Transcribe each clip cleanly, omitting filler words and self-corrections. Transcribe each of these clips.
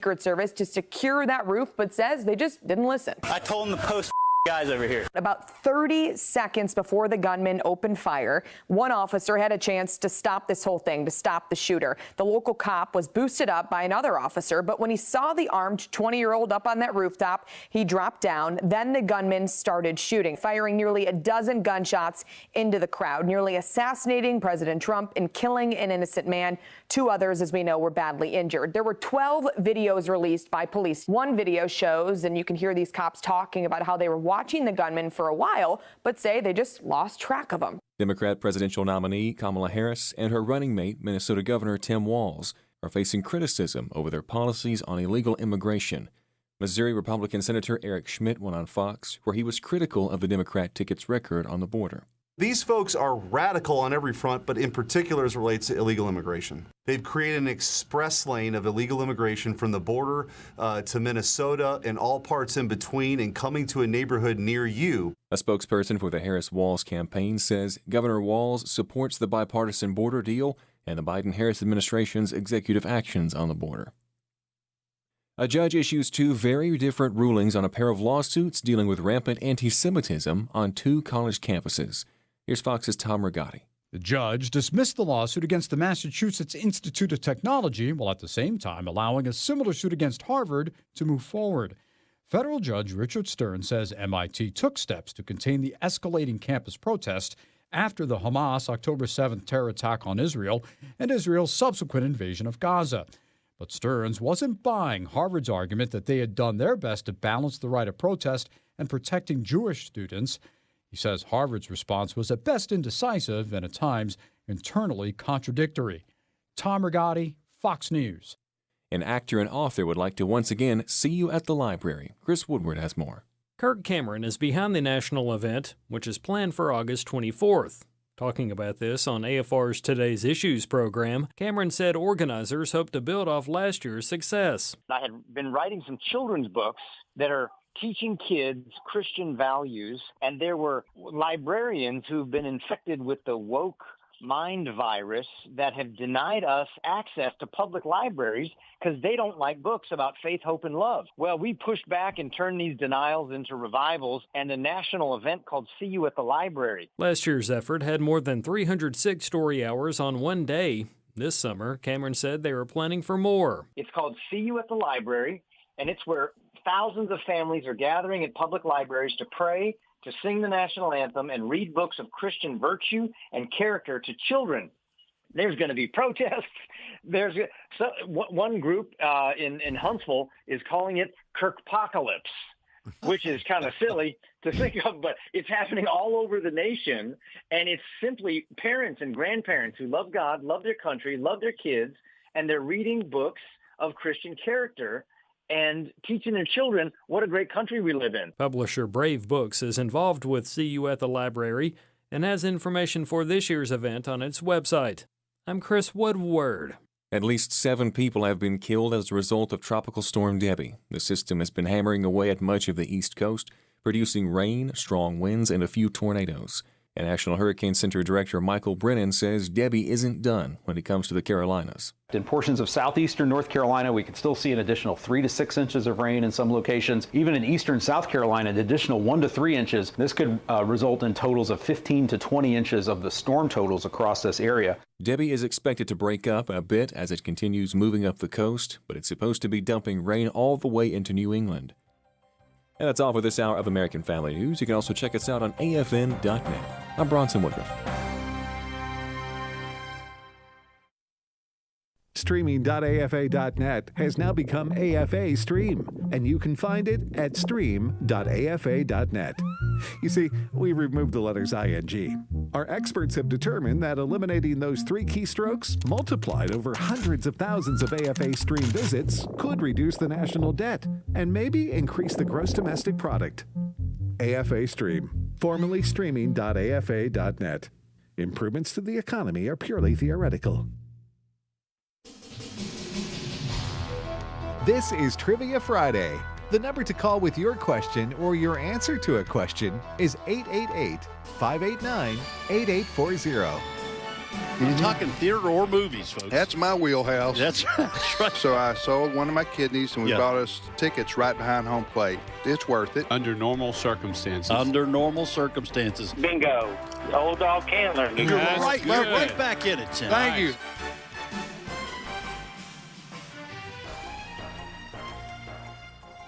Secret Service to secure that roof, but says they just didn't listen. I told them to post guys over here. About 30 seconds before the gunman opened fire, one officer had a chance to stop this whole thing, to stop the shooter. The local cop was boosted up by another officer, but when he saw the armed 20-year-old up on that rooftop, he dropped down. Then the gunman started shooting, firing nearly a dozen gunshots into the crowd, nearly assassinating President Trump and killing an innocent man. 2 others, as we know, were badly injured. There were 12 videos released by police. One video shows, and you can hear these cops talking about how they were watching the gunman for a while, but say they just lost track of him. Democrat presidential nominee Kamala Harris and her running mate, Minnesota Governor Tim Walz, are facing criticism over their policies on illegal immigration. Missouri Republican Senator Eric Schmidt went on Fox, where he was critical of the Democrat ticket's record on the border. These folks are radical on every front, but in particular as it relates to illegal immigration. They've created an express lane of illegal immigration from the border to Minnesota and all parts in between and coming to a neighborhood near you. A spokesperson for the Harris-Walz campaign says Governor Walz supports the bipartisan border deal and the Biden-Harris administration's executive actions on the border. A judge issues 2 very different rulings on a pair of lawsuits dealing with rampant anti-Semitism on 2 college campuses. Here's Fox's Tom Rigotti. The judge dismissed the lawsuit against the Massachusetts Institute of Technology while at the same time allowing a similar suit against Harvard to move forward. Federal Judge Richard Stern says MIT took steps to contain the escalating campus protest after the Hamas October 7th terror attack on Israel and Israel's subsequent invasion of Gaza. But Stearns wasn't buying Harvard's argument that they had done their best to balance the right of protest and protecting Jewish students. He says Harvard's response was at best indecisive and at times internally contradictory. Tom Rigotti, Fox News. An actor and author would like to once again see you at the library. Chris Woodward has more. Kirk Cameron is behind the national event, which is planned for August 24th. Talking about this on AFR's Today's Issues program, Cameron said organizers hope to build off last year's success. I had been writing some children's books that are teaching kids Christian values, and there were librarians who've been infected with the woke mind virus that have denied us access to public libraries because they don't like books about faith, hope, and love. Well, we pushed back and turned these denials into revivals and a national event called See You at the Library. Last year's effort had more than 306 story hours on one day. This summer, Cameron said they were planning for more. It's called See You at the Library, and it's where thousands of families are gathering at public libraries to pray, to sing the national anthem, and read books of Christian virtue and character to children. There's going to be protests. One group in Huntsville is calling it Kirkpocalypse, which is kind of silly to think of, but it's happening all over the nation, and it's simply parents and grandparents who love God, love their country, love their kids, and they're reading books of Christian character and teaching their children what a great country we live in. Publisher Brave Books is involved with See You at the Library and has information for this year's event on its website. I'm Chris Woodward. At least 7 people have been killed as a result of Tropical Storm Debbie. The system has been hammering away at much of the East Coast, producing rain, strong winds, and a few tornadoes. And National Hurricane Center Director Michael Brennan says Debbie isn't done when it comes to the Carolinas. In portions of southeastern North Carolina, we could still see an additional 3 to 6 inches of rain in some locations. Even in eastern South Carolina, an additional 1 to 3 inches. This could result in totals of 15 to 20 inches of the storm totals across this area. Debbie is expected to break up a bit as it continues moving up the coast, but it's supposed to be dumping rain all the way into New England. And that's all for this hour of American Family News. You can also check us out on afn.net. I'm Bronson Woodruff. Streaming.afa.net has now become AFA Stream, and you can find it at stream.afa.net. You see, we removed the letters ing. Our experts have determined that eliminating those 3 keystrokes, multiplied over hundreds of thousands of AFA Stream visits, could reduce the national debt and maybe increase the gross domestic product. AFA Stream, formerly streaming.afa.net. Improvements to the economy are purely theoretical. This is Trivia Friday. The number to call with your question or your answer to a question is 888-589-8840. I'm talking theater or movies, folks. That's my wheelhouse. That's right. So I sold one of my kidneys, and we bought us tickets right behind home plate. It's worth it. Under normal circumstances. Under normal circumstances. Bingo. Old dog Candler. You're right back in it, Tim. Thank you.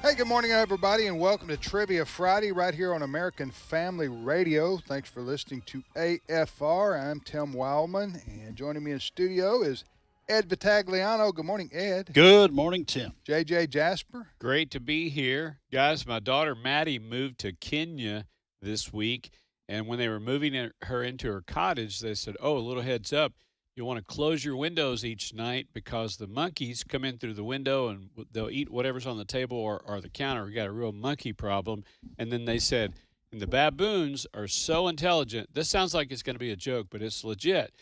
Hey, good morning, everybody, and welcome to Trivia Friday right here on American Family Radio. Thanks for listening to AFR. I'm Tim Wildman, and joining me in studio is Ed Vitagliano. Good morning, Ed. Good morning, Tim. JJ Jasper. Great to be here. Guys, my daughter Maddie moved to Kenya this week, and when they were moving her into her cottage, they said, oh, a little heads up. You want to close your windows each night because the monkeys come in through the window and they'll eat whatever's on the table or the counter. We got a real monkey problem. And then they said, and the baboons are so intelligent. This sounds like it's going to be a joke, but it's legit.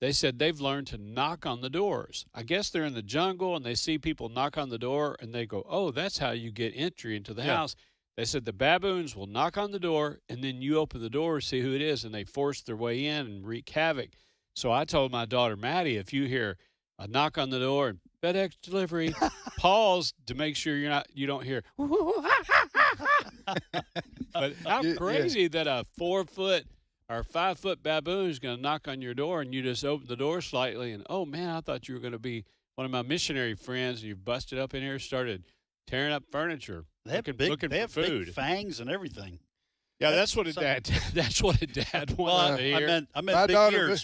They said they've learned to knock on the doors. I guess they're in the jungle and they see people knock on the door and they go, oh, that's how you get entry into the house. They said the baboons will knock on the door and then you open the door, see who it is, and they force their way in and wreak havoc. So I told my daughter, Maddie, if you hear a knock on the door and FedEx delivery, pause to make sure you don't hear. But how crazy that a 4-foot or 5-foot baboon is going to knock on your door and you just open the door slightly and, oh, man, I thought you were going to be one of my missionary friends and you busted up in here, started tearing up furniture, looking for food. Big fangs and everything. Yeah, that's what a dad wanted to hear. I meant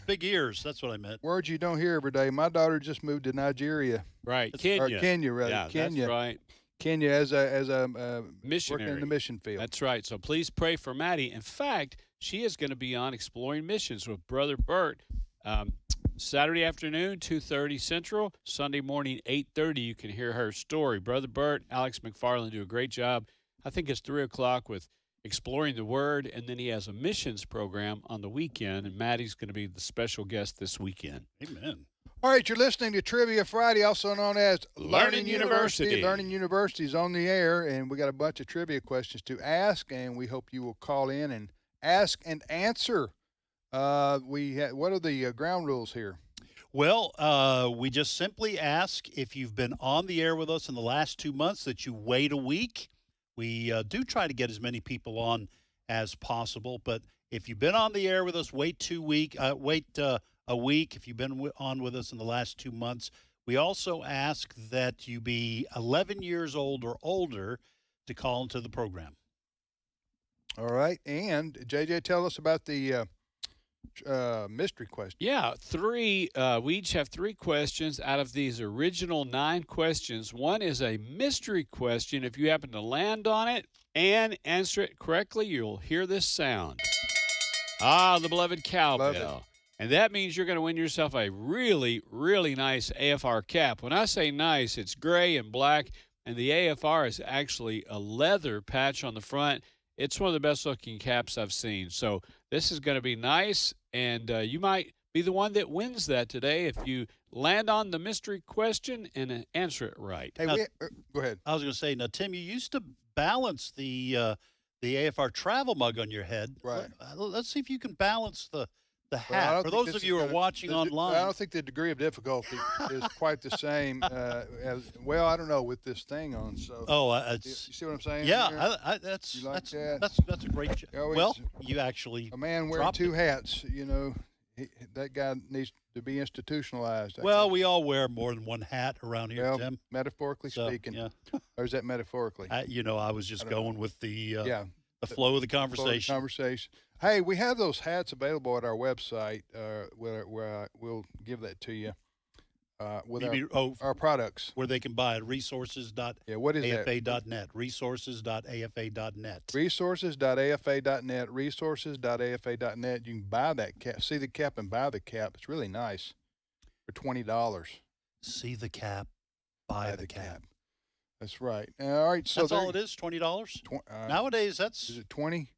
big ears. That's what I meant. Words you don't hear every day. My daughter just moved to Nigeria. Right, Kenya. Yeah, Kenya. That's right. Kenya as a missionary working in the mission field. That's right. So please pray for Maddie. In fact, she is going to be on Exploring Missions with Brother Bert Saturday afternoon, 2:30 Central. Sunday morning, 8:30. You can hear her story. Brother Bert, Alex McFarland do a great job. I think it's 3 o'clock with Exploring the Word, and then he has a missions program on the weekend, and Maddie's going to be the special guest this weekend. Amen. All right, you're listening to Trivia Friday, also known as Learning University. Learning University is on the air, and we got a bunch of trivia questions to ask, and we hope you will call in and ask and answer. What are the ground rules here? Well, we just simply ask if you've been on the air with us in the last 2 months that you wait a week. We do try to get as many people on as possible, but if you've been on the air with us, wait a week. If you've been on with us in the last 2 months, we also ask that you be 11 years old or older to call into the program. All right, and JJ, tell us about the mystery question. Yeah, 3. We each have 3 questions out of these original 9 questions. One is a mystery question. If you happen to land on it and answer it correctly, you'll hear this sound. The beloved cowbell. And that means you're going to win yourself a really, really nice AFR cap. When I say nice, it's gray and black, and the AFR is actually a leather patch on the front. It's one of the best-looking caps I've seen. So this is going to be nice, and you might be the one that wins that today if you land on the mystery question and answer it right. Hey, go ahead. I was going to say, now, Tim, you used to balance the AFR travel mug on your head. Right. Let's see if you can balance the hat. For those of you who are watching online. I don't think the degree of difficulty is quite the same as, well, I don't know, with this thing on. So. You see what I'm saying? Yeah, that's a great job. Well, you actually a man wearing 2 hats, that guy needs to be institutionalized. Well, we all wear more than one hat around here, Tim. Metaphorically speaking. Yeah. Or is that metaphorically? I was just going with the flow of the conversation. Hey, we have those hats available at our website where we'll give that to you with our products. Where they can buy it, resources.afa.net. What is that? Resources.afa.net. Resources.afa.net. Resources.afa.net. You can buy that cap. See the cap and buy the cap. It's really nice for $20. See the cap, buy the cap. That's right. All right. So that's all it is, $20? Nowadays, that's... Is it 20?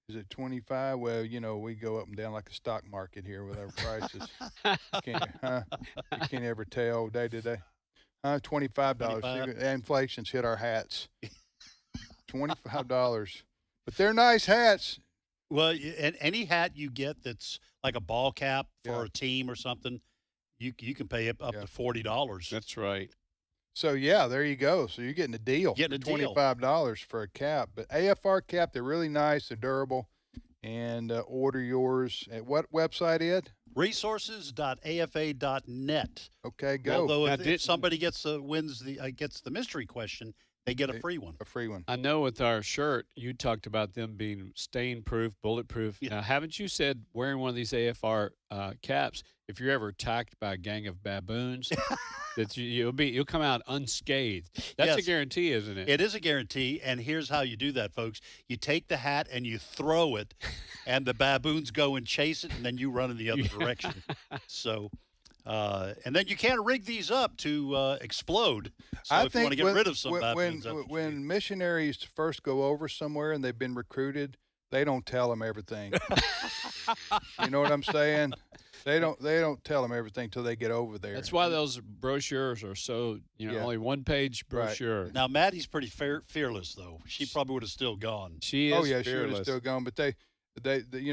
Is it 25? Well, we go up and down like the stock market here with our prices. You can't ever tell day to day. $25. Inflation's hit our hats. $25. But they're nice hats. Well, and any hat you get that's like a ball cap for a team or something, you can pay up to $40. That's right. So, yeah, there you go. So you're getting a deal. Getting a deal. $25 for a cap. But AFR cap, they're really nice. They're durable. And order yours at what website, Ed? Resources.afa.net. Okay, go. Although if somebody gets the mystery question, they get a free one. A free one. I know with our shirt, you talked about them being stain-proof, bulletproof. Yeah. Now, haven't you said wearing one of these AFR caps, if you're ever attacked by a gang of baboons, that you'll come out unscathed? That's a guarantee, isn't it? It is a guarantee, and here's how you do that, folks. You take the hat and you throw it, and the baboons go and chase it, and then you run in the other direction. So, and then you can't rig these up to explode. So I if you want to get rid of some baboons. When missionaries first go over somewhere and they've been recruited, they don't tell them everything. You know what I'm saying? They don't tell them everything till they get over there. That's why those brochures are so, only one-page brochure. Now, Maddie's pretty fearless, though. She probably would have still gone. She is fearless. She would have still gone. But they,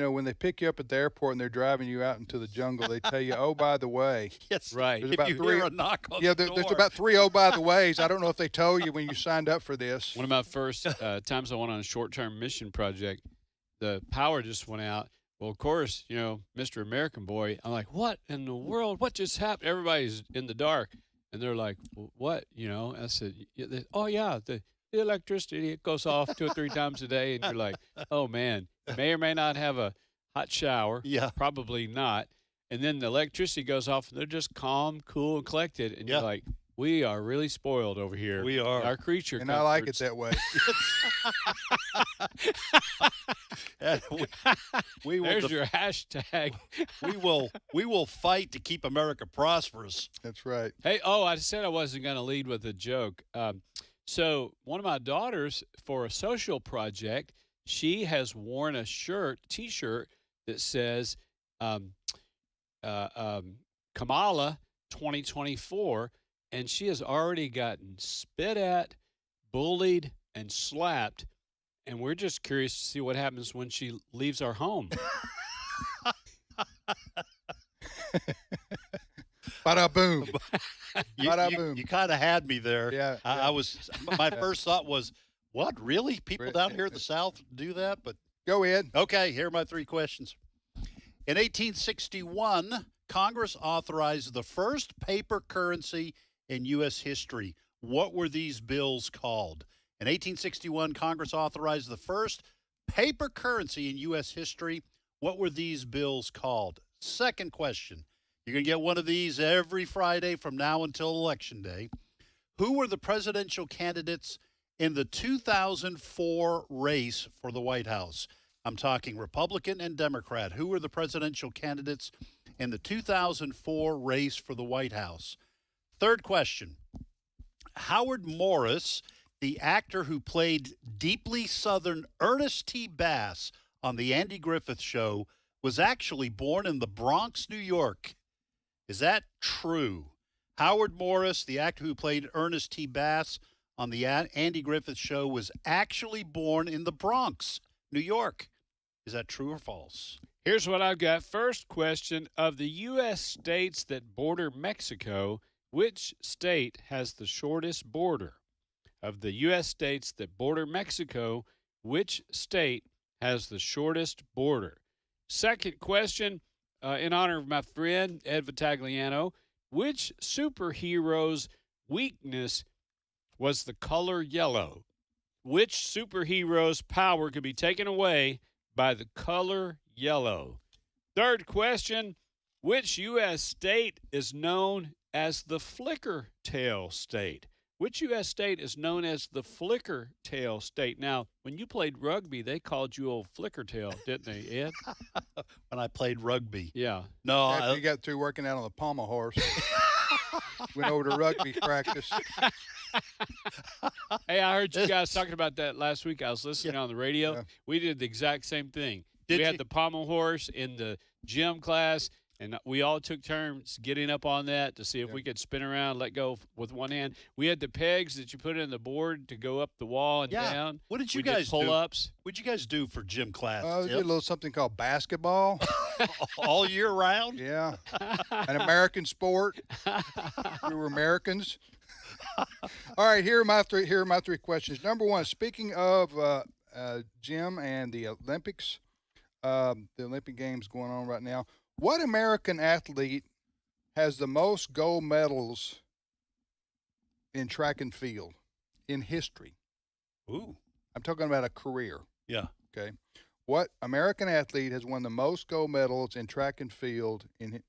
when they pick you up at the airport and they're driving you out into the jungle, they tell you, oh, by the way. Yes, right. If you hear a knock on the door. There's about 3 oh, by the ways. I don't know if they told you when you signed up for this. One of my first times I went on a short-term mission project, the power just went out. Well, of course, Mr. American Boy, I'm like, what in the world? What just happened? Everybody's in the dark. And they're like, what? I said, oh, yeah, the electricity, it goes off 2 or 3 times a day. And you're like, oh, man, may or may not have a hot shower. Yeah. Probably not. And then the electricity goes off, and they're just calm, cool, and collected. And you're like, we are really spoiled over here. We are. Our creature And I like it that way. we will There's your hashtag. we will fight to keep America prosperous. That's right. Hey, I said I wasn't going to lead with a joke. So one of my daughters, for a social project, she has worn a T-shirt that says Kamala 2024, and she has already gotten spit at, bullied, and slapped. And we're just curious to see what happens when she leaves our home. Bada boom. Bada boom. You kind of had me there. Yeah. I was. My first thought was, what? Really? People down here in the South do that? But go ahead. Okay. Here are my 3 questions. In 1861, Congress authorized the first paper currency in U.S. history. What were these bills called? In 1861, Congress authorized the first paper currency in U.S. history. What were these bills called? Second question. You're going to get one of these every Friday from now until Election Day. Who were the presidential candidates in the 2004 race for the White House? I'm talking Republican and Democrat. Who were the presidential candidates in the 2004 race for the White House? Third question. Howard Morris, the actor who played deeply Southern Ernest T. Bass on The Andy Griffith Show, was actually born in the Bronx, New York. Is that true? Howard Morris, the actor who played Ernest T. Bass on The Andy Griffith Show, was actually born in the Bronx, New York. Is that true or false? Here's what I've got. First question. Of the U.S. states that border Mexico, which state has the shortest border? Of the U.S. states that border Mexico, which state has the shortest border? Second question, in honor of my friend Ed Vitagliano, which superhero's weakness was the color yellow? Which superhero's power could be taken away by the color yellow? Third question, which U.S. state is known as the flicker tail state? Which U.S. state is known as the flicker tail state? Now, when you played rugby, they called you old flicker tail, didn't they, Ed? When I played rugby. Yeah. No, After you got through working out on the pommel horse, went over to rugby practice. Hey, I heard you guys talking about that last week. I was listening on the radio. Yeah. We did the exact same thing. Did we you? had the pommel horse in the gym class, And we all took turns getting up on that to see if we could spin around, let go with one hand. We had the pegs that you put in the board to go up the wall and down. What did you We guys did pull-ups. What'd you guys do for gym class? We did a little something called basketball. All year round? Yeah. An American sport. We were Americans. All right, here are my three questions. Number one, speaking of gym and the Olympics, the Olympic Games going on right now, what American athlete has the most gold medals in track and field in history? Ooh. I'm talking about a career. Yeah. Okay. What American athlete has won the most gold medals in track and field in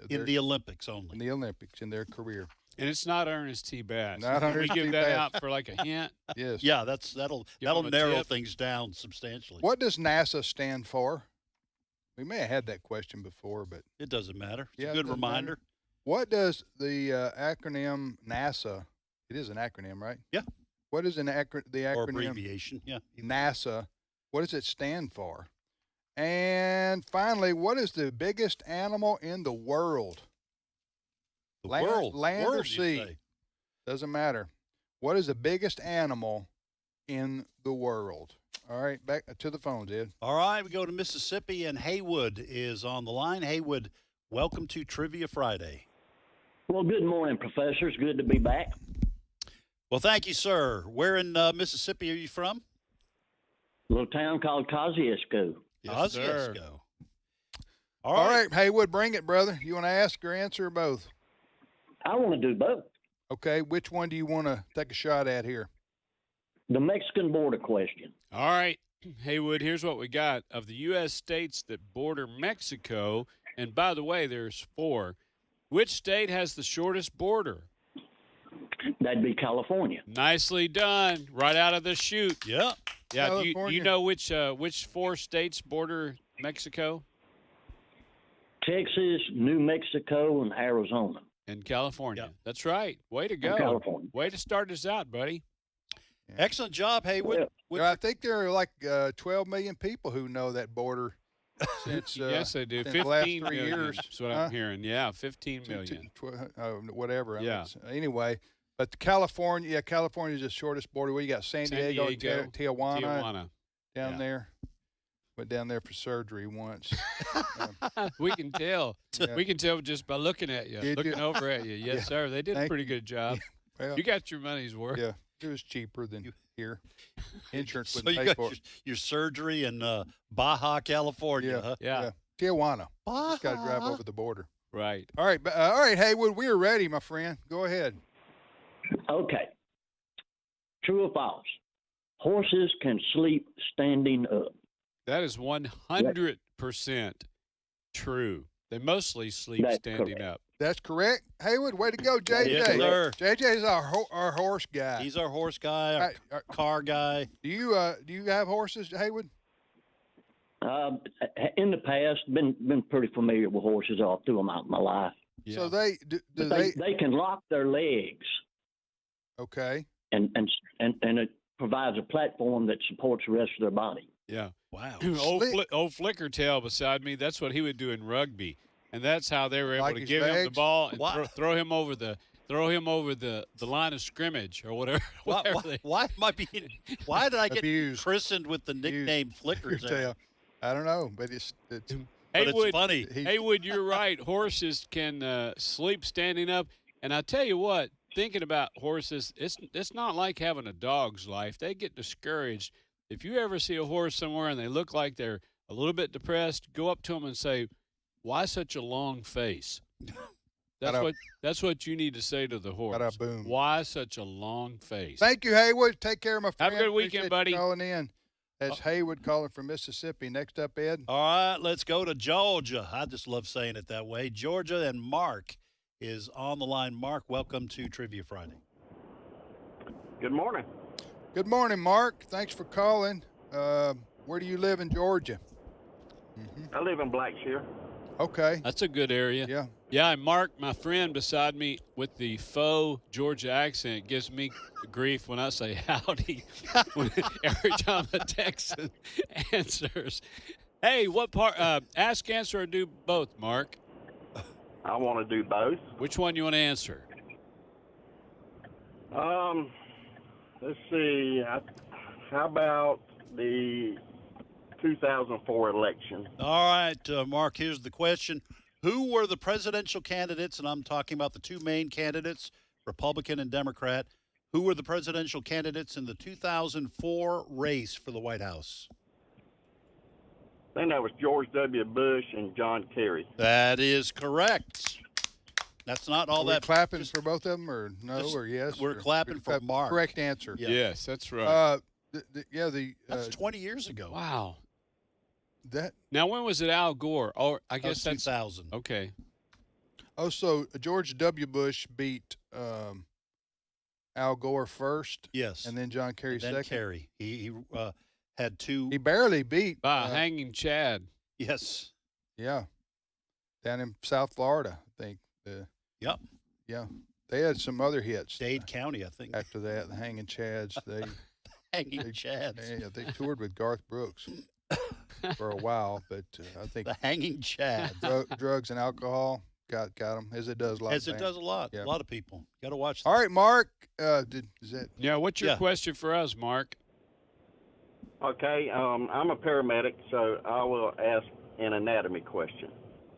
the Olympics only? In the Olympics in their career. And it's not Ernest T. Bass. Not Can we Ernest give T. that Bass. out for like a hint? Yes. Yeah, that'll Give 'em a narrow tip. things down substantially. What does NASA stand for? We may have had that question before, but It doesn't matter. It's Yeah, a it good doesn't reminder. matter. What does the acronym NASA? It is an acronym, right? Yeah. What is the Or acronym abbreviation. Yeah. NASA? What does it stand for? And finally, what is the biggest animal in the world? The Land, world. land world, or you sea? say. Doesn't matter. What is the biggest animal in the world? All right, back to the phones, Ed. All right, we go to Mississippi, and Haywood is on the line. Haywood, welcome to Trivia Friday. Well, good morning, professors. Good to be back. Well, thank you, sir. Where in Mississippi are you from? A little town called Kosciuszko. Yes, sir. go. All right, Haywood, bring it, brother. You want to ask or answer or both? I want to do both. Okay, which one do you want to take a shot at here? The Mexican border question. All right, Haywood, here's what we got. Of the U.S. states that border Mexico, and by the way, there's 4, which state has the shortest border? That'd be California. Nicely done. Right out of the chute. Yeah. Yeah, do California. you know which 4 states border Mexico? Texas, New Mexico, and Arizona. And California. Yep. That's right. Way to go. California. Way to start us out, buddy. Excellent job, Haywood. I think there are like 12 million people who know that border since Yes, they do. since the last 15 3 million. years. That's what I'm hearing. Yeah, 15 million. Whatever. I mean, Yeah. anyway, but California, California is the shortest border. Where you got San Diego, and Tijuana Tijuana. down Yeah. there. Went down there for surgery once. We can tell. Yeah. We can tell just by looking at you, Did looking you? over at you. Yes, Yeah. sir. They did a Thank pretty good job. Well, You got your money's worth. yeah, it was cheaper than here. Insurance So wouldn't you pay got for it. your surgery in Baja, California. Yeah. Huh? Yeah. Tijuana. Just got to drive over the border. Right. All right, Haywood, we are ready, my friend. Go ahead. Okay. True or false? Horses can sleep standing up. That is 100% true. They mostly sleep That's standing correct. up. That's correct. Haywood, way to go, JJ. Yes, sir. JJ is our horse guy. He's our horse guy, our Hey, car guy. do you have horses, Haywood? In the past, been pretty familiar with horses all through my life. Yeah. So they do But they they can lock their legs, okay. and it provides a platform that supports the rest of their body. Yeah. Wow. Old Flickertail beside me, that's what he would do in rugby. And that's how they were able Like to his give him the legs? ball and Why- throw him over the line of scrimmage or whatever. Why did I get Abused. christened with the nickname Flickers? Tail. I don't know, but it's But Haywood, it's funny. Haywood, you're right. Horses can sleep standing up. And I tell you what, thinking about horses, it's not like having a dog's life. They get discouraged. If you ever see a horse somewhere and they look like they're a little bit depressed, go up to them and say, "Why such a long face?" That's what you need to say to the horse. Bada boom. Why such a long face? Thank you, Haywood. Take care, my friend. Have a good weekend, Appreciate buddy. you calling in. That's Haywood calling from Mississippi. Next up, Ed. All right, let's go to Georgia. I just love saying it that way. Georgia, and Mark is on the line. Mark, welcome to Trivia Friday. Good morning. Good morning, Mark. Thanks for calling. Where do you live in Georgia? I live in Blackshear. Okay. That's a good area. Yeah. Yeah, and Mark, my friend beside me with the faux Georgia accent, gives me grief when I say howdy every time a Texan answers. Hey, what part? Ask, answer, or do both, Mark. I want to do both. Which one you want to answer? Let's see. How about the 2004 election? All right, Mark, here's the question. Who were the presidential candidates, and I'm talking about the two main candidates, Republican and Democrat, who were the presidential candidates in the 2004 race for the White House? I think that was George W. Bush and John Kerry. That is correct. That's not all Are we that. clapping for both of them, or no, or yes? We're clapping for Mark. Correct answer. Yeah. Yes, that's right. That's 20 years ago. Wow. That Now, when was it Al Gore? Oh, I That was guess that's 2000. okay. so George W. Bush beat Al Gore first. Yes. And then John Kerry Then second. Kerry. He had two. He barely beat. By hanging Chad. Yes. Yeah. Down in South Florida, I think. Yep. Yeah. They had some other hits. Dade County, I think. After that, the Hanging Chads. Hanging they, Chads. Yeah, they toured with Garth Brooks for a while, but I think The Hanging Chad. drugs and alcohol got them, as it does a lot. As it does a lot. Yeah. A lot of people. Got to watch. All right, Mark. Is that? Yeah, what's your Yeah. question for us, Mark? Okay, I'm a paramedic, so I will ask an anatomy question.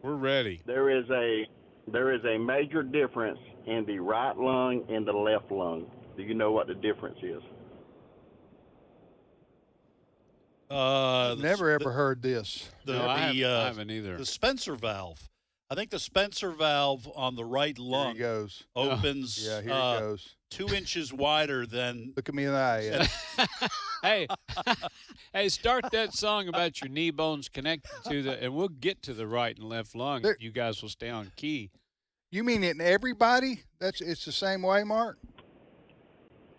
We're ready. There is a major difference in the right lung and the left lung. Do you know what the difference is? Never ever heard this. No, I haven't either. The Spencer valve. I think the Spencer valve on the right lung Here he goes. opens Yeah, here he goes. 2 inches wider than. Look at me in the eye. Ed. Hey, start that song about your knee bones connected to and we'll get to the right and left lung. You guys will stay on key. You mean in everybody? It's the same way, Mark?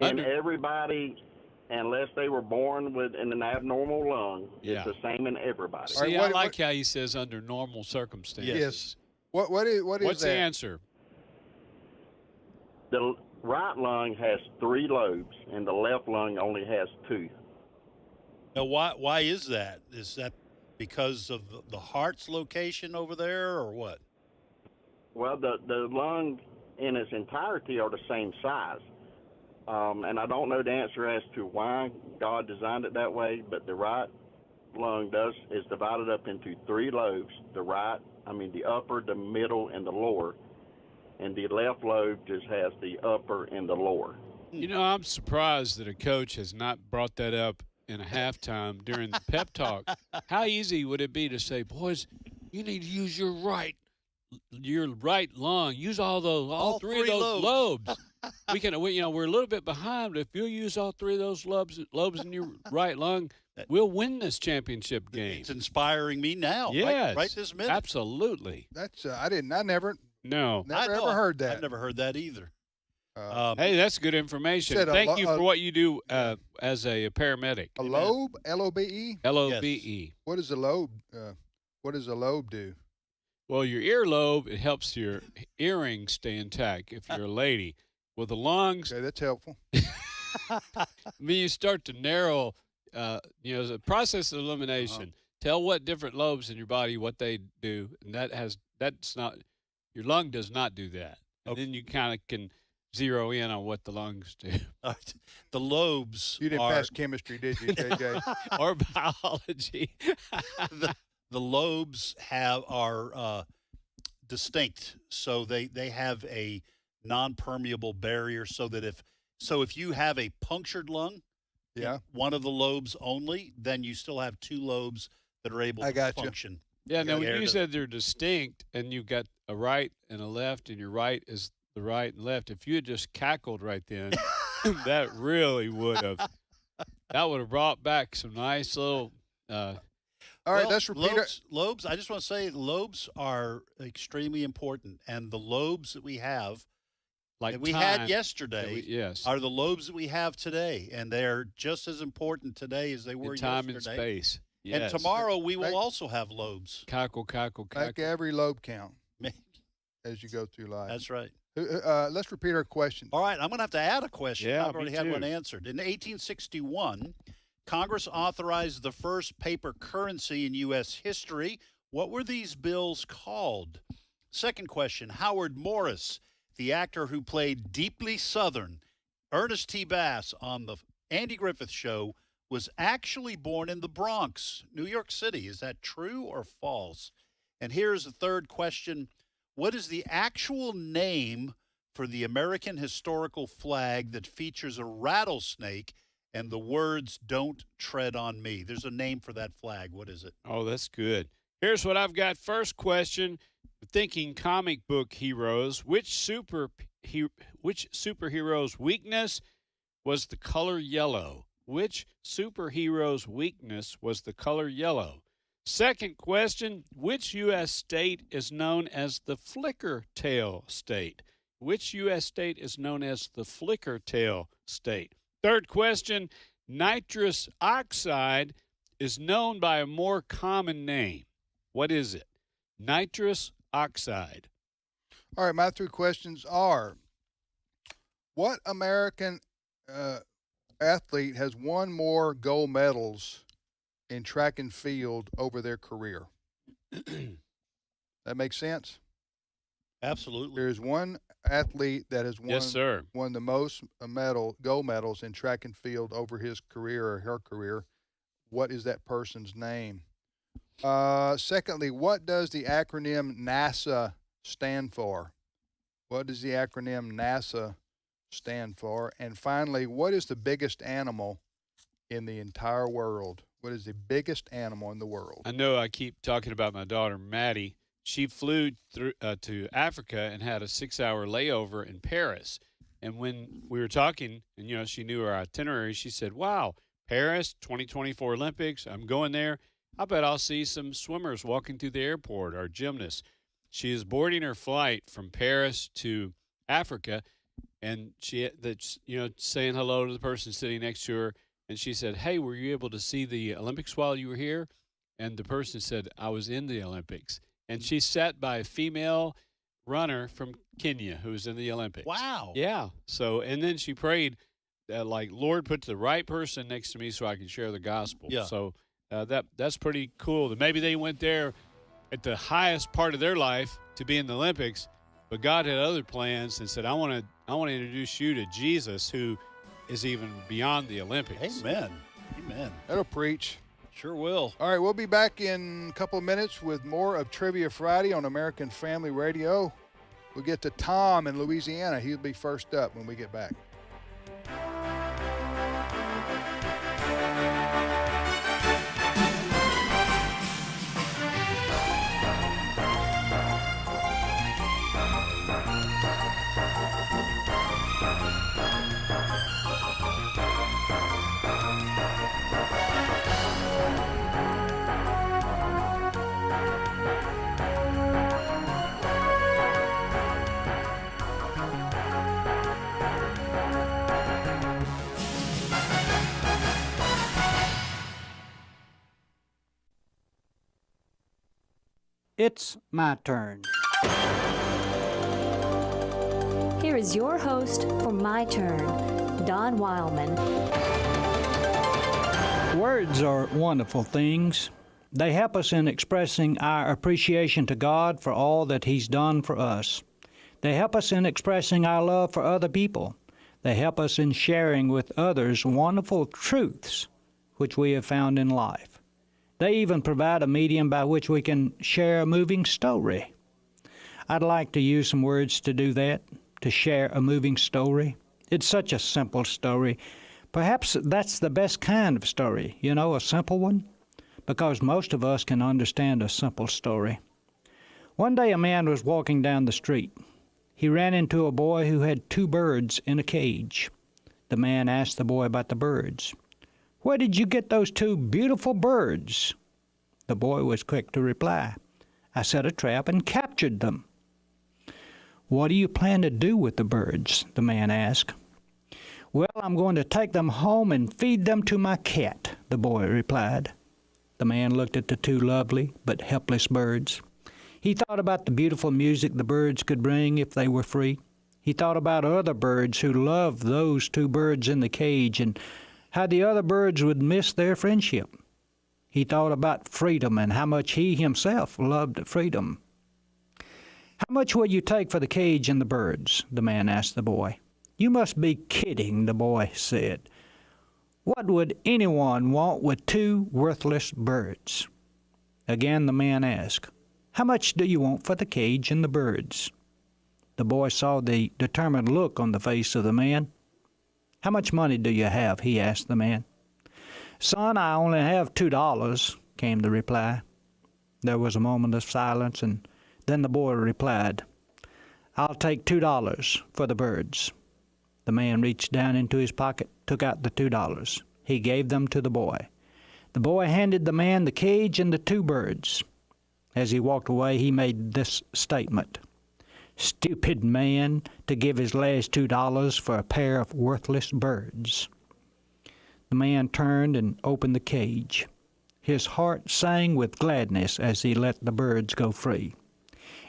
In everybody, unless they were born with an abnormal lung, Yeah. it's the same in everybody. See, I like how he says under normal circumstances. Yes. What is What's that? the answer? The right lung has 3 lobes, and the left lung only has 2. Now, why is that? Is that because of the heart's location over there, or what? Well, the lung in its entirety are the same size. And I don't know the answer as to why God designed it that way, but the right lung is divided up into 3 lobes, the upper, the middle, and the lower. And the left lobe just has the upper and the lower. You know, I'm surprised that a coach has not brought that up in a halftime during the pep talk. How easy would it be to say, boys, you need to use your right lung. Use all three of those lobes. We're a little bit behind, but if you'll use all 3 of those lobes in your right lung, we'll win this championship game. It's inspiring me now. Yes, right this minute. Absolutely. That's I never No. ever heard that. I've never heard that either. Hey, that's good information. Said Thank you for what you do as a paramedic. A lobe, L-O-B-E. L-O-B-E. What does a lobe? What does a lobe do? Well, your earlobe, it helps your earrings stay intact if you're a lady. Well, the lungs. Okay, that's helpful. You start to narrow. The process of elimination. Tell what different lobes in your body what they do, and that's not. Your lung does not do that. And then you kind of can zero in on what the lungs do. The lobes. You didn't pass chemistry, did you, JJ? Or biology. The lobes are distinct, so they have a non-permeable barrier, so that if you have a punctured lung, one of the lobes only, then you still have 2 lobes that are able to function. Yeah, now when you said they're distinct and you've got a right and a left and your right is the right and left, if you had just cackled right then, that really would have brought back some nice little all right, let's repeat lobes. I just want to say lobes are extremely important, and the lobes that we have, like that we had yesterday, are the lobes that we have today, and they're just as important today as they were time yesterday. and space. Yes. And tomorrow we will also have lobes. Cackle. Make every lobe count as you go through life. That's right. Let's repeat our question. All right, I'm going to have to add a question. Yeah, I've already had one answered. In 1861, Congress authorized the first paper currency in U.S. history. What were these bills called? Second question, Howard Morris, the actor who played Deeply Southern, Ernest T. Bass on the Andy Griffith Show, was actually born in the Bronx, New York City. Is that true or false? And here's the third question. What is the actual name for the American historical flag that features a rattlesnake and the words, "Don't tread on me"? There's a name for that flag. What is it? Oh, that's good. Here's what I've got. First question, thinking comic book heroes, which superhero's weakness was the color yellow? Which superhero's weakness was the color yellow? Second question, which U.S. state is known as the flicker tail state? Which U.S. state is known as the flicker tail state? Third question, nitrous oxide is known by a more common name. What is it? Nitrous oxide. All right, my three questions are, what American athlete has won more gold medals in track and field over their career? That makes sense? Absolutely. There's one athlete that has won, Yes, sir. won the most gold medals in track and field over his career or her career. What is that person's name? Secondly, what does the acronym NASA stand for? What does the acronym NASA stand for? And finally, what is the biggest animal in the entire world? What is the biggest animal in the world? I know I keep talking about my daughter, Maddie. She flew through to Africa and had a 6-hour layover in Paris. And when we were talking, and, you know, she knew our itinerary, she said, wow, Paris, 2024 Olympics, I'm going there. I bet I'll see some swimmers walking through the airport or gymnasts. She is boarding her flight from Paris to Africa, and that's saying hello to the person sitting next to her. And she said, hey, were you able to see the Olympics while you were here? And the person said, I was in the Olympics. And she sat by a female runner from Kenya who was in the Olympics. Wow. Yeah. So, and then she prayed, Lord, put the right person next to me so I can share the gospel. Yeah. So that's pretty cool. That maybe they went there at the highest part of their life to be in the Olympics, but God had other plans and said, I want to introduce you to Jesus, who is even beyond the Olympics. Amen. Amen. That'll preach. Sure will. All right, we'll be back in a couple of minutes with more of Trivia Friday on American Family Radio. We'll get to Tom in Louisiana. He'll be first up when we get back. It's my turn. Here is your host for My Turn, Don Wildman. Words are wonderful things. They help us in expressing our appreciation to God for all that He's done for us. They help us in expressing our love for other people. They help us in sharing with others wonderful truths which we have found in life. They even provide a medium by which we can share a moving story. I'd like to use some words to do that, to share a moving story. It's such a simple story. Perhaps that's the best kind of story, a simple one, because most of us can understand a simple story. One day a man was walking down the street. He ran into a boy who had 2 birds in a cage. The man asked the boy about the birds. Where did you get those 2 beautiful birds? The boy was quick to reply. I set a trap and captured them. What do you plan to do with the birds? The man asked. Well, I'm going to take them home and feed them to my cat, the boy replied. The man looked at the 2 lovely but helpless birds. He thought about the beautiful music the birds could bring if they were free. He thought about other birds who loved those 2 birds in the cage and how the other birds would miss their friendship. He thought about freedom and how much he himself loved freedom. How much will you take for the cage and the birds? The man asked the boy. You must be kidding, the boy said. What would anyone want with 2 worthless birds? Again the man asked, How much do you want for the cage and the birds? The boy saw the determined look on the face of the man. How much money do you have? He asked the man. Son, I only have $2, came the reply. There was a moment of silence, and then the boy replied, I'll take $2 for the birds. The man reached down into his pocket, took out the $2. He gave them to the boy. The boy handed the man the cage and the 2 birds. As he walked away, he made this statement. Stupid man to give his last $2 for a pair of worthless birds. The man turned and opened the cage. His heart sang with gladness as he let the birds go free.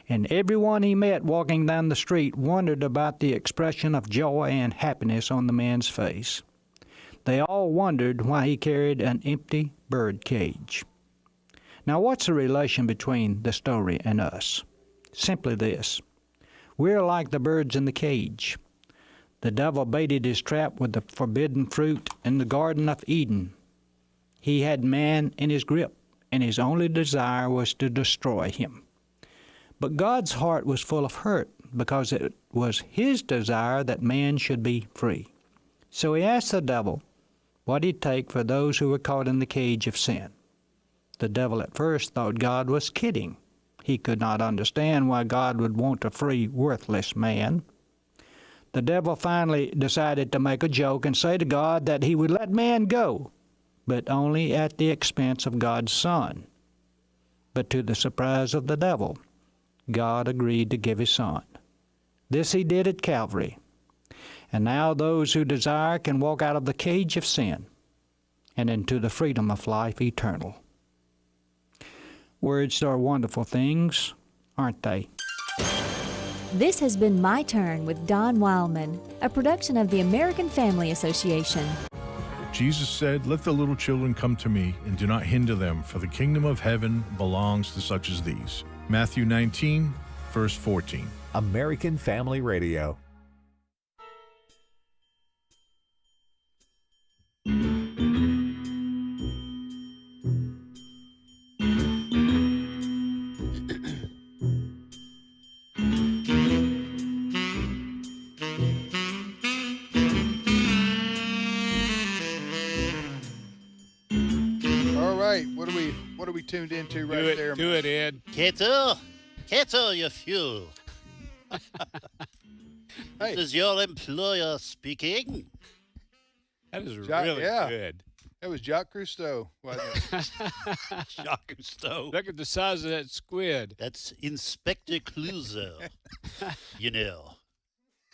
And everyone he met walking down the street wondered about the expression of joy and happiness on the man's face. They all wondered why he carried an empty bird cage. Now, what's the relation between the story and us? Simply this. We're like the birds in the cage. The devil baited his trap with the forbidden fruit in the Garden of Eden. He had man in his grip, and his only desire was to destroy him. But God's heart was full of hurt because it was his desire that man should be free. So he asked the devil what he'd take for those who were caught in the cage of sin. The devil at first thought God was kidding. He could not understand why God would want to free worthless man. The devil finally decided to make a joke and say to God that he would let man go, but only at the expense of God's Son. But to the surprise of the devil, God agreed to give his Son. This he did at Calvary. And now those who desire can walk out of the cage of sin and into the freedom of life eternal. Words are wonderful things, aren't they? This has been My Turn with Don Wildman, a production of the American Family Association. Jesus said, Let the little children come to me, and do not hinder them, for the kingdom of heaven belongs to such as these. Matthew 19, verse 14. American Family Radio. What are we tuned into right there? Do it, Ed. Kettle your fuel. This is your employer speaking. That is really good. That was Jacques Cousteau, wasn't it? Jacques Cousteau. Look at the size of that squid. That's Inspector Clouseau. You know.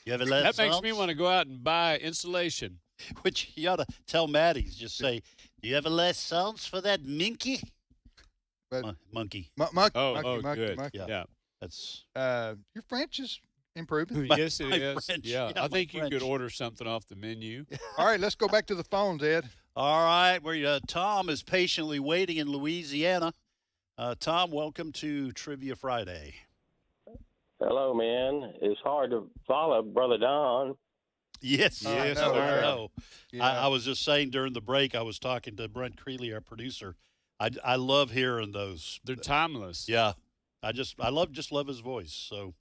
You ever let that makes me want to go out and buy insulation. Which you ought to tell Maddie. Just say, do you have a last sounds for that minky? Monkey. Monkey. Yeah. That's your French is improving. Yes, it is. French. Yeah, I think you French. could order something off the menu. All right, let's go back to the phones, Ed. All right, where Tom is patiently waiting in Louisiana. Tom, welcome to Trivia Friday. Hello, man. It's hard to follow Brother Don. Yes, I know. Yeah. I was just saying during the break, I was talking to Brent Creeley, our producer. I love hearing those. They're timeless. Yeah, I love his voice. So,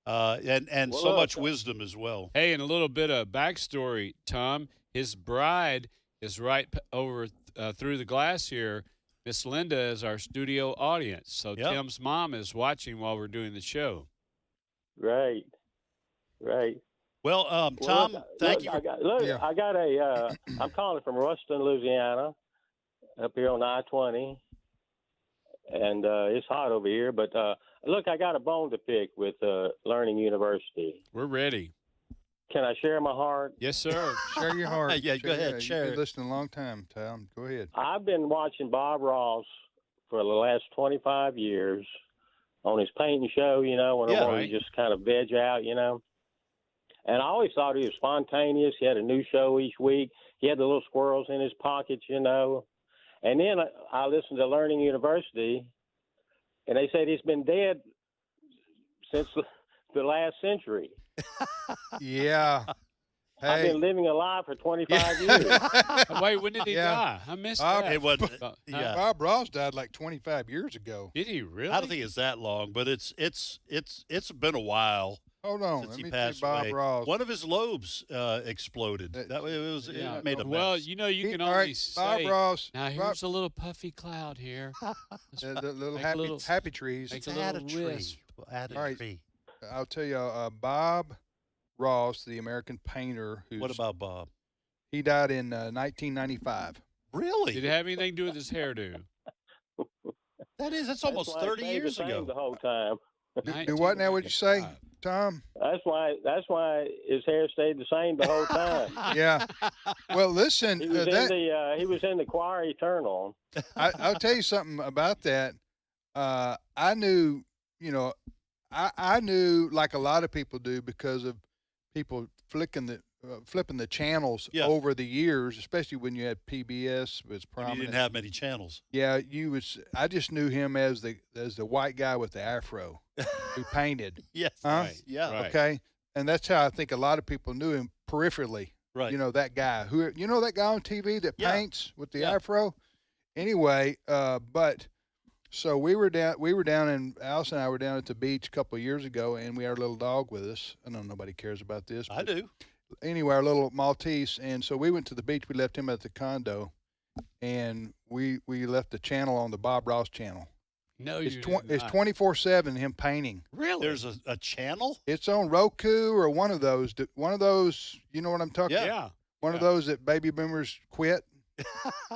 and Well, so look, much wisdom as well. Hey, and a little bit of backstory, Tom. His bride is right over through the glass here. Miss Linda is our studio audience. So Yep. Tim's mom is watching while we're doing the show. Great. Well, Tom, thank you. I'm calling from Ruston, Louisiana, up here on I-20, and it's hot over here. But look, I got a bone to pick with Learning University. We're ready. Can I share my heart? Yes, sir. Share your heart. Yeah, go ahead, share You've it. been listening a long time, Tom. Go ahead. I've been watching Bob Ross for the last 25 years on his painting show, whenever he just kind of veg out, And I always thought he was spontaneous. He had a new show each week. He had the little squirrels in his pockets, And then I listened to Learning University, and they said he's been dead since the last century. Yeah. I've Hey. been living alive for 25 years. Wait, when did he die? I missed that. It wasn't. Yeah. Bob Ross died like 25 years ago. Did he really? I don't think it's that long, but it's been a while. Hold on, since let he me passed see Bob away. Ross. One of his lobes exploded. It made a Well, mess. you know, you can all only right, Bob say. Ross. Now here's a little puffy cloud here. The little Make happy, a little- happy trees. Make a little wisp. Add a All right. tree. I'll tell you, Bob Ross, the American painter. What about Bob? He died in 1995. Really? Did it have anything to do with his hairdo? That's almost why it 30 stayed years the same ago. The whole time. Do what now? What'd you say, Tom? That's why his hair stayed the same the whole time. Yeah. Well, listen, He was he was in the choir eternal. I'll tell you something about that. I knew, I knew like a lot of people do because of people flipping the channels over the years, especially when you had PBS was prominent. You didn't have many channels. Yeah, I just knew him as the white guy with the afro who painted. Yes. Huh? Right. Yeah. Right. Okay. And that's how I think a lot of people knew him peripherally. Right. That guy that guy on TV that paints with the afro. Anyway, but so we were down in Allison and I were down at the beach a couple of years ago, and we had our little dog with us. I know nobody cares about this. I do. Anyway, our little Maltese, and so we went to the beach. We left him at the condo, and we left the channel on the Bob Ross channel. No, it's you it's 24/7 him painting. Really? There's a channel? It's on Roku or one of those. You know what I'm talking about? Yeah. One of those that baby boomers quit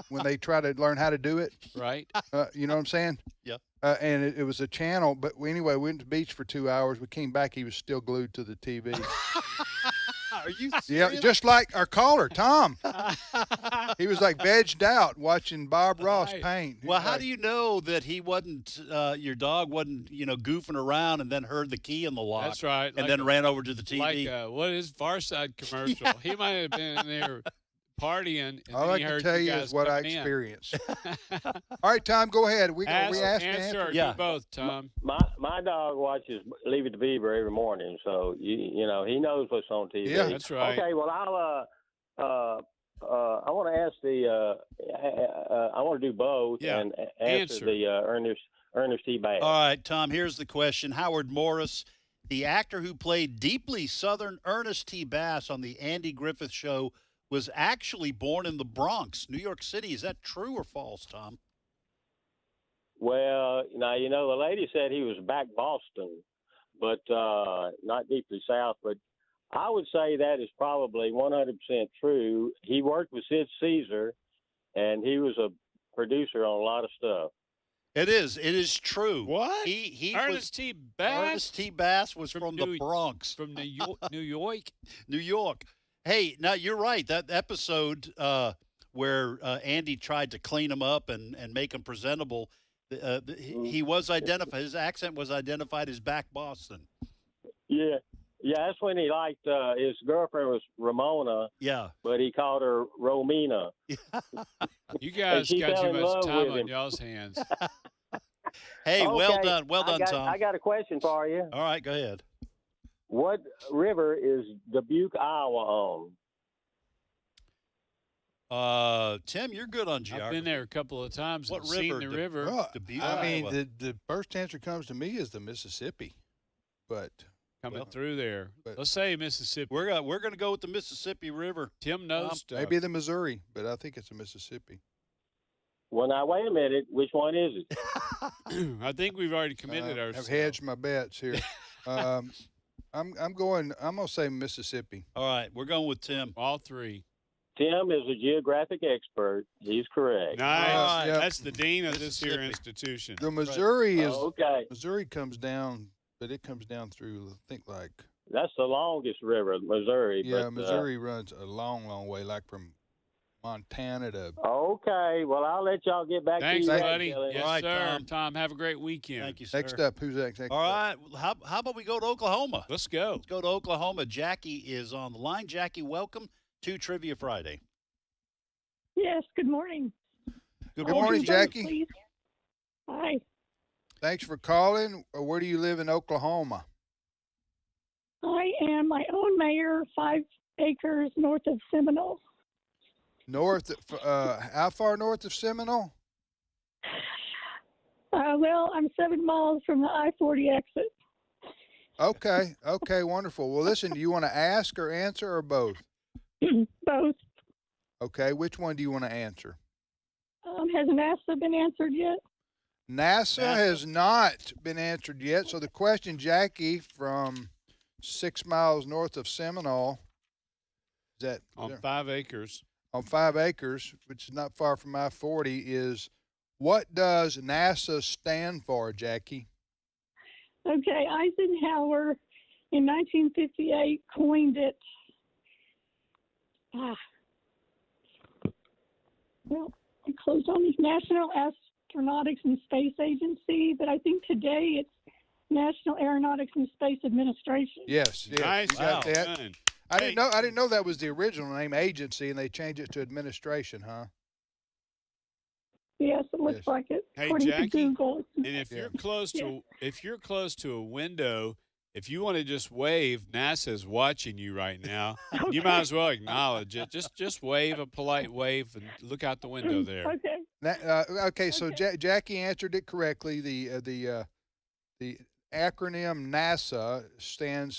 when they try to learn how to do it. Right. You know what I'm saying? Yeah. And it was a channel, but anyway, we went to the beach for 2 hours. We came back, he was still glued to the TV. Are you serious? Yeah, just like our caller, Tom. He was like vegged out watching Bob Ross paint. Well, how do you know that he wasn't, your dog wasn't, goofing around and then heard the key in the lock? That's right. And then ran over to the TV? Like what is Far Side commercial? Yeah. He might have been in there partying. And all then I he can heard tell you you guys is what I come in. experienced. All right, Tom, go ahead. We asked answer or yeah. do both, Tom. My dog watches Leave It to Beaver every morning, so he knows what's on TV. Yeah, that's right. Okay, well I want to ask I want to do both and answer the Ernest T. Bass. All right, Tom, here's the question. Howard Morris, the actor who played deeply Southern Ernest T. Bass on the Andy Griffith Show, was actually born in the Bronx, New York City. Is that true or false, Tom? Well, now, the lady said he was back Boston, but not deeply south. But I would say that is probably 100% true. He worked with Sid Caesar, and he was a producer on a lot of stuff. It is true. What? He Ernest T. Bass? Ernest T. Bass was from the Bronx. From New York? New York. Hey, now you're right. That episode where Andy tried to clean him up and make him presentable, he was identified. His accent was identified as back Boston. Yeah, that's when he liked his girlfriend was Ramona. Yeah, but he called her Romina. You guys got too much time on y'all's hands. Hey, okay, well done, Tom. I got a question for you. All right, go ahead. What river is Dubuque, Iowa on? Tim, you're good on geography. I've been there a couple of times. What and seen river? the river? Dubuque, I mean, Iowa. the first answer comes to me is the Mississippi, but Coming through there. Let's say Mississippi. We're going to go with the Mississippi River. Tim knows stuff. maybe the Missouri, but I think it's the Mississippi. Well, now wait a minute. Which one is it? I think we've already committed ourselves. I've hedged my bets here. I'm gonna say Mississippi. All right, we're going with Tim. All three. Tim is a geographic expert. He's correct. Nice. Yep. That's the dean of this here institution. The Missouri is okay. Missouri comes down, but it comes down through I think like That's the longest river, Missouri. yeah, but, Missouri runs a long way, like from Montana to. Okay, well I'll let y'all get back Thanks, to you. buddy. Kelly. Yes, All right, sir. Tom, have a great weekend. Thank you, sir. Next up, who's next? All right, how about we go to Oklahoma? Let's go. Let's go to Oklahoma. Jackie is on the line. Jackie, welcome to Trivia Friday. Yes, good morning. Good morning, Jackie. Please. Hi. Thanks for calling. Where do you live in Oklahoma? I am my own mayor, 5 acres north of Seminole. North, how far north of Seminole? Well, I'm 7 miles from the I-40 exit. Okay, wonderful. Well, listen, do you want to ask or answer or both? Both. Okay, which one do you want to answer? Has NASA been answered yet? NASA has not been answered yet. So the question, Jackie, from 6 miles north of Seminole, is that on 5 acres? On 5 acres, which is not far from I-40, is what does NASA stand for, Jackie? Okay, Eisenhower in 1958 coined it. Well, I closed on the National Astronautics and Space Agency, but I think today it's National Aeronautics and Space Administration. Yes. Nice. You got Wow. that. Done. I didn't know that was the original name, agency, and they changed it to administration, huh? Yes, it looks like it. Hey, according Jackie, to Google. and if you're close to a window, if you want to just wave, NASA's watching you right now. You might as well acknowledge it. Just wave a polite wave and look out the window there. Okay. Okay, so Jackie answered it correctly. The acronym NASA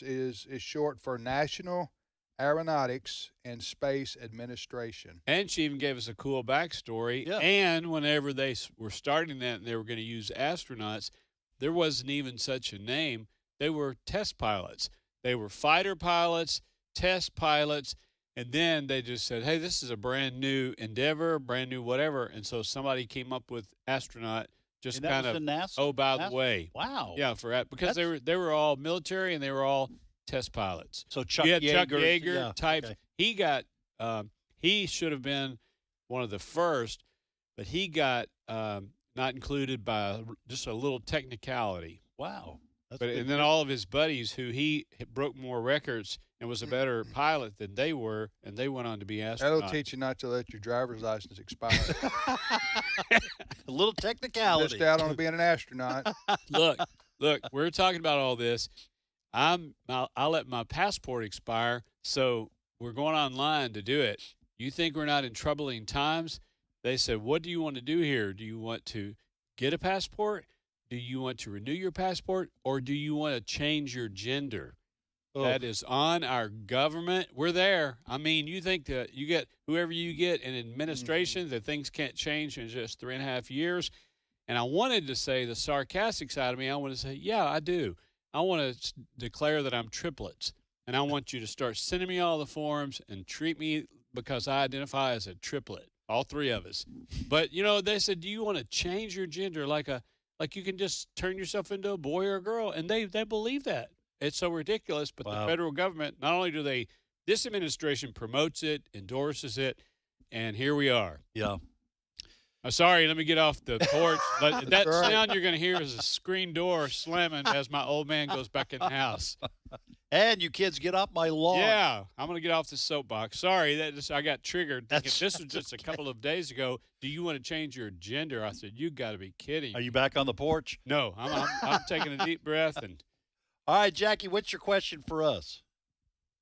is short for National Aeronautics and Space Administration. And she even gave us a cool backstory. Yeah. And whenever they were starting that and they were going to use astronauts, there wasn't even such a name. They were test pilots. They were fighter pilots, test pilots, and then they just said, hey, this is a brand new endeavor, brand new whatever. And so somebody came up with astronaut, just kind of, oh, by the way. Wow. Yeah, because they were all military and they were all test pilots. So Chuck Yeager types. Okay. He got he should have been one of the first, but he got not included by just a little technicality. Wow. And then all of his buddies who he broke more records and was a better pilot than they were, and they went on to be astronauts. That'll teach you not to let your driver's license expire. A little technicality. Missed out on being an astronaut. Look, we're talking about all this. I'll let my passport expire, so we're going online to do it. You think we're not in troubling times? They said, what do you want to do here? Do you want to get a passport? Do you want to renew your passport? Or do you want to change your gender? Oh. That is on our government. We're there. I mean, you think that you get whoever you get in administration, that things can't change in just 3.5 years. And I wanted to say the sarcastic side of me, I want to say, yeah, I do. I want to declare that I'm triplets, and I want you to start sending me all the forms and treat me because I identify as a triplet, all 3 of us. But, they said, do you want to change your gender like you can just turn yourself into a boy or a girl? And they believe that. It's so ridiculous, but the federal government, not only do this administration promotes it, endorses it, and here we are. Yeah. Sorry, let me get off the porch. But that sound you're going to hear is a screen door slamming as my old man goes back in the house. And you kids get off my lawn. Yeah, I'm going to get off the soapbox. Sorry, I got triggered. Thinking this was just a couple of days ago. Do you want to change your gender? I said, you got to be kidding. Are you back on the porch? No, I'm taking a deep breath. And all right, Jackie, what's your question for us?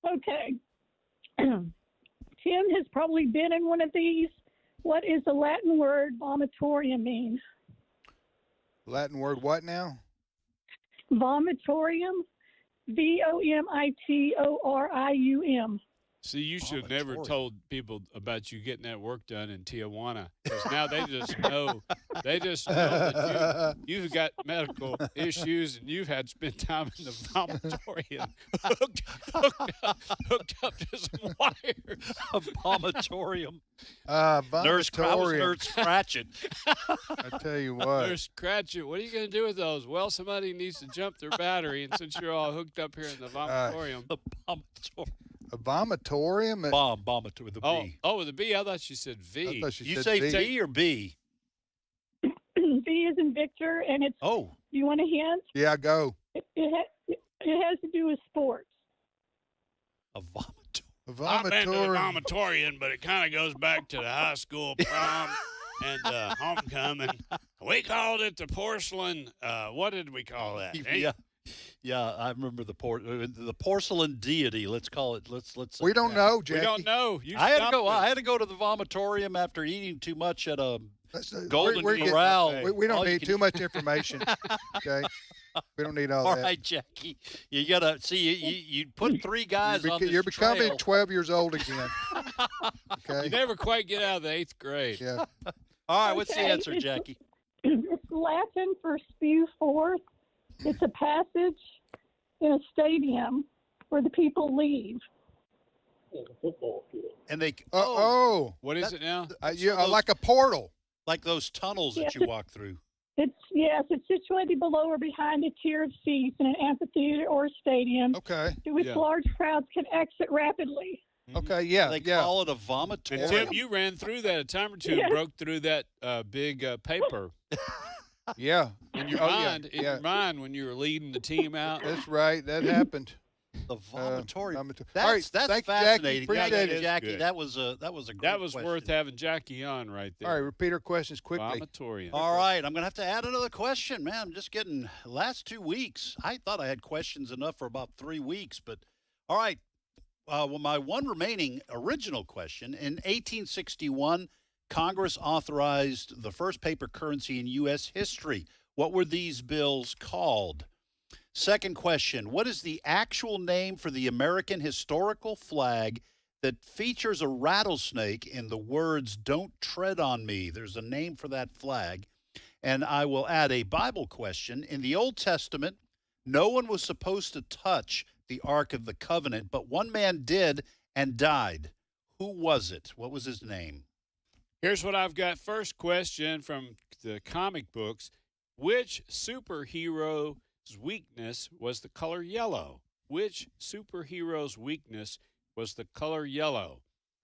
Okay. Tim has probably been in one of these. What is the Latin word vomitorium mean? Latin word what now? Vomitorium. VOMITORIUM. See, you should have never told people about you getting that work done in Tijuana, because now they just know. They just know that you've got medical issues and you've had to spend time in the vomitorium, hooked up to some wires. A vomitorium. Nurse Cratchit. I tell you what. Nurse Cratchit, what are you going to do with those? Well, somebody needs to jump their battery, and since you're all hooked up here in the vomitorium. A vomitorium? Vomit with a B. Oh, with a B? I thought you said V. You say V or B? V is in Victor, and it's. Oh. Do you want a hint? Yeah, go. It has to do with sports. A vomitorium. I've been to the vomitorium, but it kind of goes back to the high school prom and homecoming. We called it the porcelain. What did we call that? Yeah. Yeah, I remember the porcelain deity. Let's call it. Let's. We don't know, Jackie. We don't know. I had to go to the vomitorium after eating too much at a Golden Corral. We don't need too much information. Okay, we don't need all that. All right, Jackie, you gotta see. You put three guys on this You're becoming trail. 12 years old again. Okay. You never quite get out of the 8th grade. Yeah. All right, what's the answer, Jackie? It's Latin for spew forth. It's a passage in a stadium where the people leave. And they. What is it now? Like a portal. Like those tunnels that Yes, you walk through. It's situated below or behind a tier of seats in an amphitheater or a stadium. Okay. To which large crowds can exit rapidly. Okay, yeah. They call it a vomitorium. And Tim, you ran through that a time or two and broke through that big paper. Yeah. In your mind, your mind when you were leading the team out. That's right. That happened. The vomitorium. That's That's Jackie. fascinating. Appreciate it. Jackie, Good. that was a great That was question. worth having Jackie on right there. All right, repeat our questions quickly. Vomitorium. All right, I'm going to have to add another question, man. I'm just getting last 2 weeks. I thought I had questions enough for about 3 weeks, but all right. Well, my one remaining original question, in 1861, Congress authorized the first paper currency in U.S. history. What were these bills called? Second question, what is the actual name for the American historical flag that features a rattlesnake in the words, "Don't tread on me"? There's a name for that flag. And I will add a Bible question. In the Old Testament, no one was supposed to touch the Ark of the Covenant, but one man did and died. Who was it? What was his name? Here's what I've got. First question from the comic books. Which superhero's weakness was the color yellow? Which superhero's weakness was the color yellow?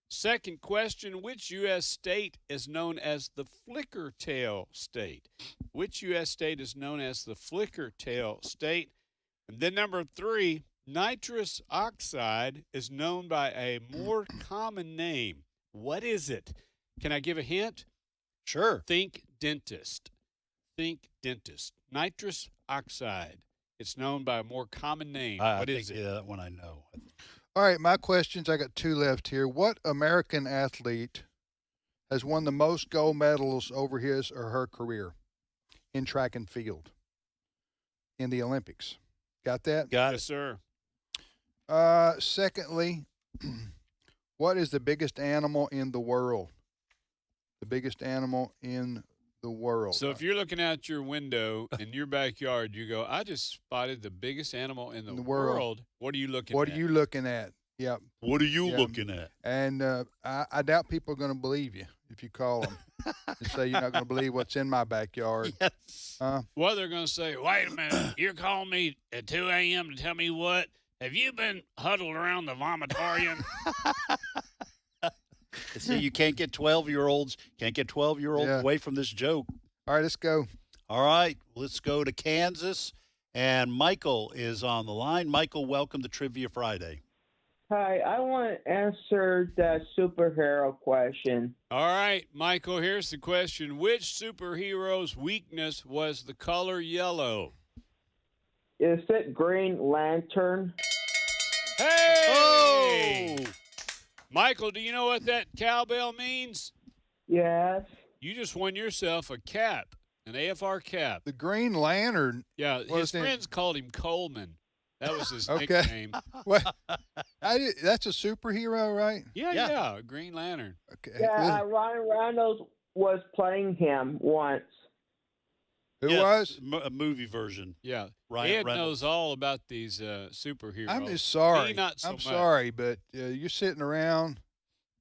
Second question, which U.S. state is known as the flicker tail state? Which U.S. state is known as the flicker tail state? And then number 3, nitrous oxide is known by a more common name. What is it? Can I give a hint? Sure. Think dentist. Think dentist. Nitrous oxide. It's known by a more common name. What is it? Yeah, that one I know. All right, my questions, I got 2 left here. What American athlete has won the most gold medals over his or her career in track and field in the Olympics? Got that? Got it, sir. Secondly, what is the biggest animal in the world? The biggest animal in the world. So if you're looking out your window in your backyard, you go, I just spotted the biggest animal in the world. What are you looking at? What are you looking at? Yep. What are you looking at? And I doubt people are going to believe you if you call them and say you're not going to believe what's in my backyard. Yes. Well, they're going to say, wait a minute, you're calling me at 2 a.m. to tell me what? Have you been huddled around the vomitorium? See, you can't get 12-year-olds, away from this joke. All right, let's go. All right, let's go to Kansas. And Michael is on the line. Michael, welcome to Trivia Friday. Hi, I want to answer that superhero question. All right, Michael, here's the question. Which superhero's weakness was the color yellow? Is it Green Lantern? Hey! Oh! Michael, do you know what that cowbell means? Yes. You just won yourself a cap, an AFR cap. The Green Lantern. Yeah, his friends called him Coleman. That was his Okay. nickname. What? That's a superhero, right? Yeah, Green Lantern. Okay. Yeah, Ryan Reynolds was playing him once. Who Yes, was? a movie version. Yeah. Ryan Ed Reynolds. knows all about these superheroes. I'm just sorry. Me, not so I'm much. sorry, but you're sitting around.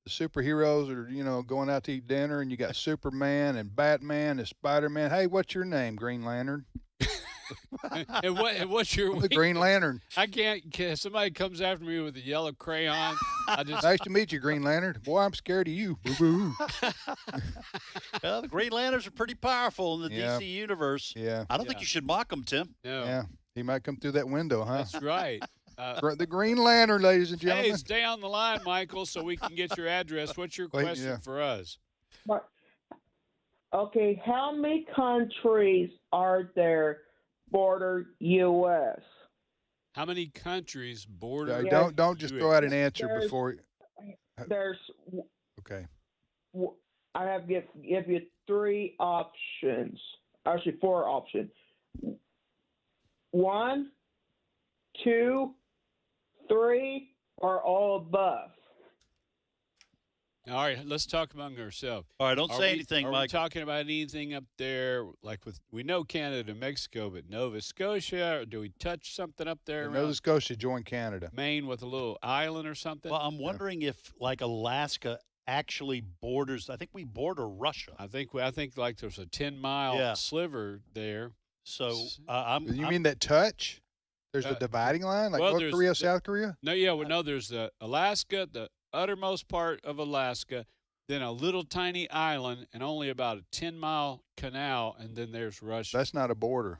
The superheroes are, going out to eat dinner, and you got Superman and Batman and Spider-Man. Hey, what's your name, Green Lantern? and what's your The Green Lantern. I can't. Somebody comes after me with a yellow crayon. I just. Nice to meet you, Green Lantern. Boy, I'm scared of you. Boo-boo. Well, the Green Lanterns are pretty powerful in the Yeah. DC universe. Yeah. I don't think you should mock them, Tim. No. Yeah. He might come through that window, huh? That's right. The Green Lantern, ladies and Hey, gentlemen. stay on the line, Michael, so we can get your address. What's your Wait, question yeah. for us? Okay, how many countries are there border U.S.? How many countries border? Don't just throw out an answer before. There's. Okay. I have give you 3 options. Actually, 4 options. 1, 2, 3, or all above. All right, let's talk among ourselves. All right, don't say anything, Are Mike. we talking about anything up there, like we know Canada and Mexico, but Nova Scotia, or do we touch something up there? Nova Scotia joined Canada. Maine with a little island or something? Well, I'm wondering if, like, Alaska actually borders. I think we border Russia. I think like there's a 10-mile sliver there. So You mean that touch? There's a dividing line, like North Korea, South Korea? No, there's Alaska, the uttermost part of Alaska, then a little tiny island, and only about a 10-mile canal, and then there's Russia. That's not a border.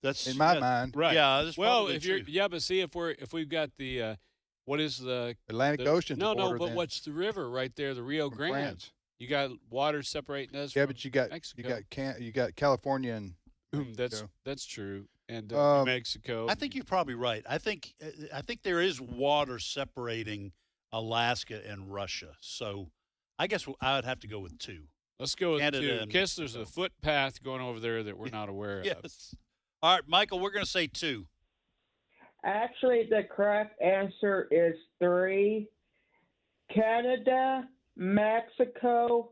That's in my mind. Right. Yeah. That's well, if you're but see if we've got the what is the Atlantic Ocean? No, but what's the river right there? The Rio Grande. France. You got water separating us. Yeah, from but you got Mexico. you got California and That's true. And Um, Mexico. I think you're probably right. I think there is water separating Alaska and Russia. So I guess I would have to go with 2. Let's go with Canada 2. and In case there's a footpath going over there that we're not aware of. Yes. All right, Michael, we're going to say 2. Actually, the correct answer is 3. Canada, Mexico,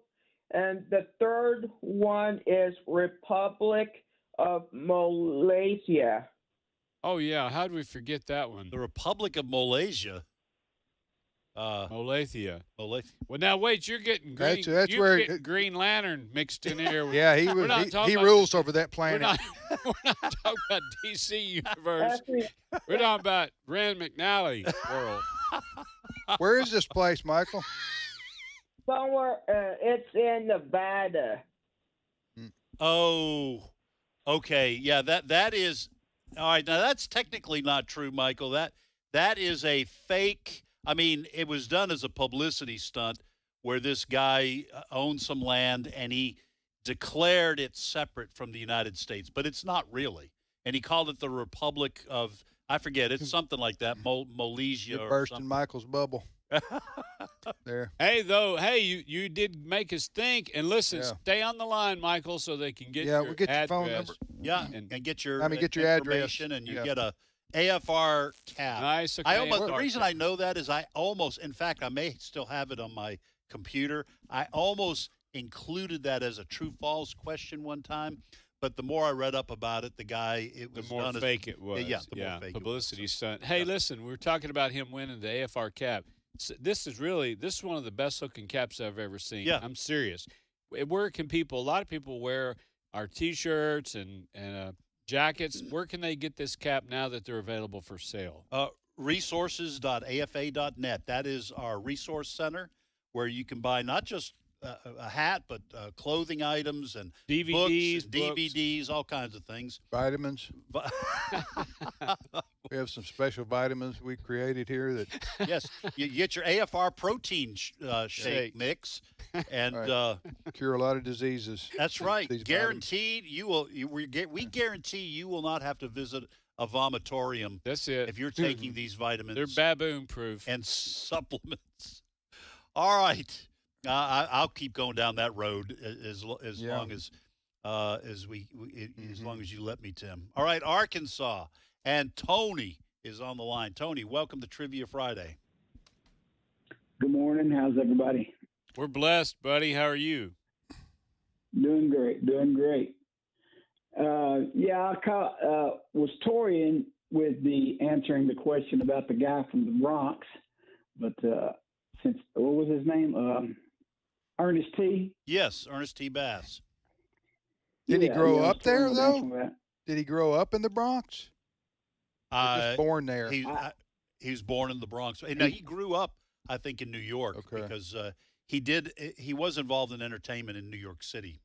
and the third one is Republic of Malaysia. Oh, yeah. How did we forget that one? The Republic of Malaysia. Malathia. Well, now, wait. You're getting Green, That's you're where getting Green Lantern mixed in here. Yeah, he We're not talking he about- rules over that planet. We're not talking about DC Universe. We're talking about Rand McNally world. Where is this place, Michael? Somewhere, it's in Nevada. Oh, okay. Yeah, that is all right. Now that's technically not true, Michael. That is a fake. I mean, it was done as a publicity stunt where this guy owned some land and he declared it separate from the United States, but it's not really. And he called it the Republic of, I forget, it's something like that, Malaysia You're or bursting something. Michael's bubble. There. Hey, you did make us think. And listen, stay on the line, Michael, so they can get your we'll get your address. phone number. Yeah, and get your get your address. information, and you Yeah. get a AFR tab. Nice. Okay, The AFR reason tab. I know that is in fact, I may still have it on my computer. I almost included that as a true-false question one time, but the more I read up about it, The more fake it was. Yeah, the more fake publicity stunt. Hey, listen, we were talking about him winning the AFR cap. This is one of the best looking caps I've ever seen. Yeah. I'm serious. Where can a lot of people wear our T-shirts and jackets. Where can they get this cap now that they're available for sale? Resources.afa.net. That is our resource center where you can buy not just a hat, but clothing items and DVDs, books, DVDs, all kinds of things. Vitamins. We have some special vitamins we created here that. Yes, you get your AFR protein shake mix, and cure a lot of diseases. That's right. These Guaranteed, we guarantee you will not have to visit a vomitorium. That's it. If you're taking these vitamins, They're baboon proof and supplements. All right, I'll keep going down that road as long as as long as you let me, Tim. All right, Arkansas. And Tony is on the line. Tony, welcome to Trivia Friday. Good morning. How's everybody? We're blessed, buddy. How are you? Doing great. I was toying with the answering the question about the guy from the Bronx, but since what was his name? Ernest T. Yes, Ernest T. Bass. Did he grow up there though? Did he grow up in the Bronx? Just born there. He was born in the Bronx. Now he grew up, I think, in New York because he was involved in entertainment in New York City.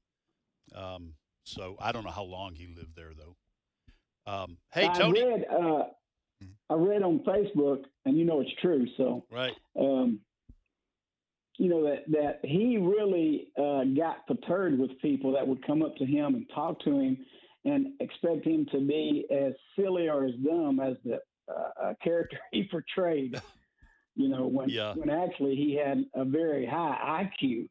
So I don't know how long he lived there though. Hey, Tony. I read on Facebook, and it's true. So right. That he really got perturbed with people that would come up to him and talk to him, and expect him to be as silly or as dumb as the character he portrayed. When actually he had a very high IQ.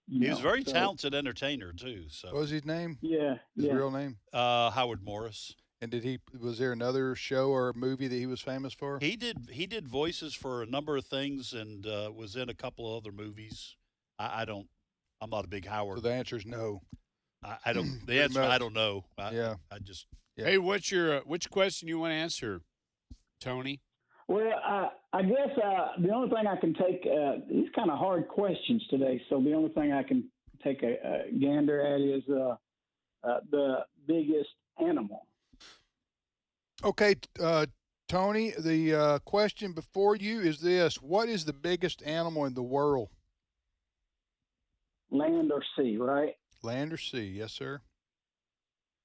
He was a very talented entertainer too. So what was his name? Yeah, his real name? Howard Morris. And was there another show or movie that he was famous for? He did voices for a number of things and was in a couple of other movies. I'm not a big Howard. So the answer is no. I don't. The answer I don't know. Yeah. Hey, which question you want to answer, Tony? Well, I guess the only thing I can take these kind of hard questions today. So the only thing I can take a gander at is the biggest animal. Okay, Tony, the question before you is this: what is the biggest animal in the world? Land or sea, right? Land or sea, yes, sir.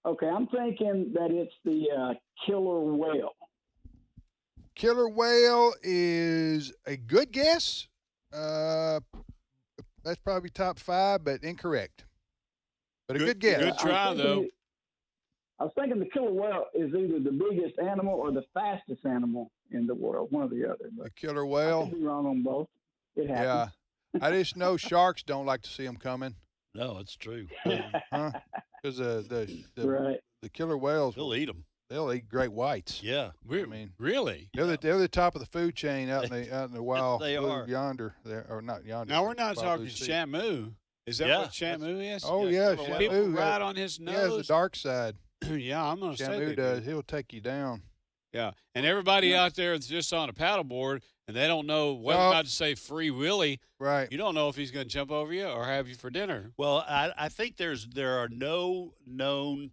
Okay, I'm thinking that it's the killer whale. Killer whale is a good guess. That's probably top 5, but incorrect. But a good guess. Good try, though. I was thinking the killer whale is either the biggest animal or the fastest animal in the world, one or the other. But the killer whale? I could be wrong on both. It happens. Yeah. I just know sharks don't like to see them coming. No, it's true. Because the killer whales, they'll eat them. They'll eat great whites. Yeah, I mean, really, they're the top of the food chain out in the wild. They are yonder, or not yonder. Now we're not talking Shamu. Is that what Shamu is? Oh yeah, Shamu. People ride on his nose. He has the dark side. Yeah, I'm going to say Shamu does. He'll take you down. Yeah, and everybody out there that's just on a paddleboard and they don't know whether or not to say Free Willy. Right. You don't know if he's going to jump over you or have you for dinner. Well, I think there are no known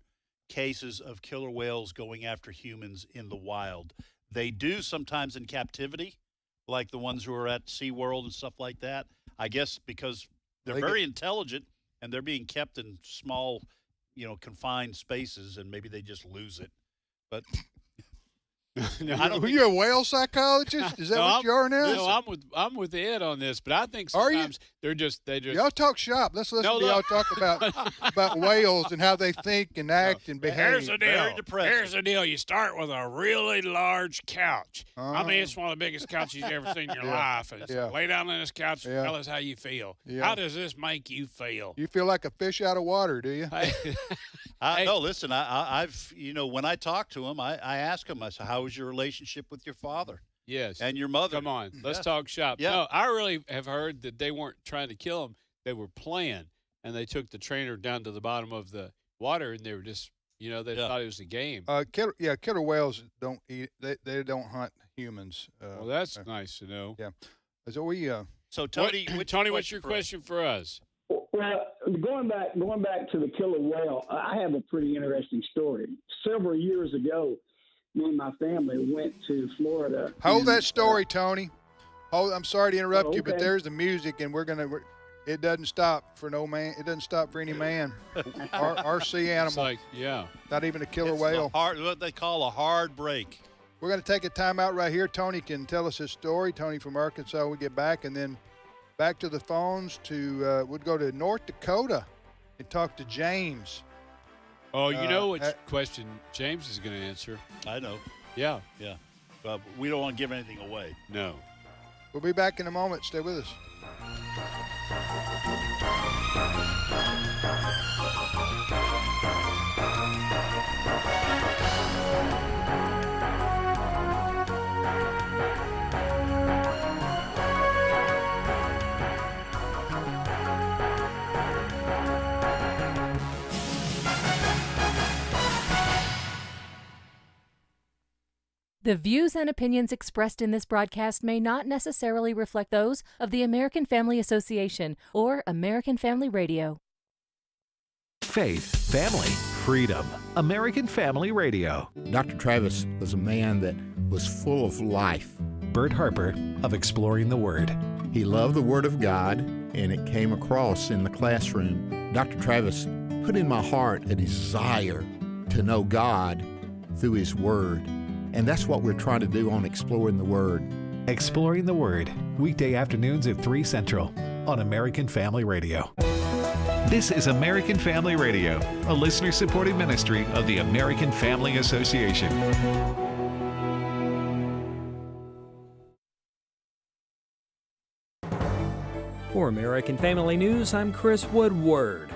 cases of killer whales going after humans in the wild. They do sometimes in captivity, like the ones who are at SeaWorld and stuff like that. I guess because they're very intelligent and they're being kept in small, confined spaces, and maybe they just lose it. But Are you a whale psychologist? Is that what you are now? No, I'm with Ed on this, but I think sometimes they just y'all talk shop. Let's listen to y'all talk about whales and how they think and act and behave. Here's the deal. Here's the deal. You start with a really large couch. I mean, it's one of the biggest couches you've ever seen in your life. And lay down on this couch and tell us how you feel. Yeah. How does this make you feel? You feel like a fish out of water, do you? No, listen. I've when I talk to him, I ask him. I say, "How was your relationship with your father?" Yes. And your mother. Come on, let's talk shop. Yeah. No, I really have heard that they weren't trying to kill him. They were playing, and they took the trainer down to the bottom of the water, and they were just, they thought it was a game. Killer whales don't eat. They don't hunt humans. Well, that's nice to know. Yeah. So we. So Tony, what's your question for us? Well, going back to the killer whale, I have a pretty interesting story. Several years ago, me and my family went to Florida. Hold that story, Tony. I'm sorry to interrupt you, but there's the music, and it doesn't stop for no man. It doesn't stop for any man. Our sea animal. Not even a killer whale. What they call a hard break. We're going to take a time out right here. Tony can tell us his story. Tony from Arkansas. We get back, and then back to the phones we'd go to North Dakota and talk to James. Oh, you know which question James is going to answer. I know. Yeah. Yeah. But we don't want to give anything away. No. We'll be back in a moment. Stay with us. The views and opinions expressed in this broadcast may not necessarily reflect those of the American Family Association or American Family Radio. Faith, family, freedom. American Family Radio. Dr. Travis was a man that was full of life. Bert Harper of Exploring the Word. He loved the Word of God, and it came across in the classroom. Dr. Travis put in my heart a desire to know God through His Word. And that's what we're trying to do on Exploring the Word. Exploring the Word, weekday afternoons at 3 Central on American Family Radio. This is American Family Radio, a listener-supported ministry of the American Family Association. For American Family News, I'm Chris Woodward.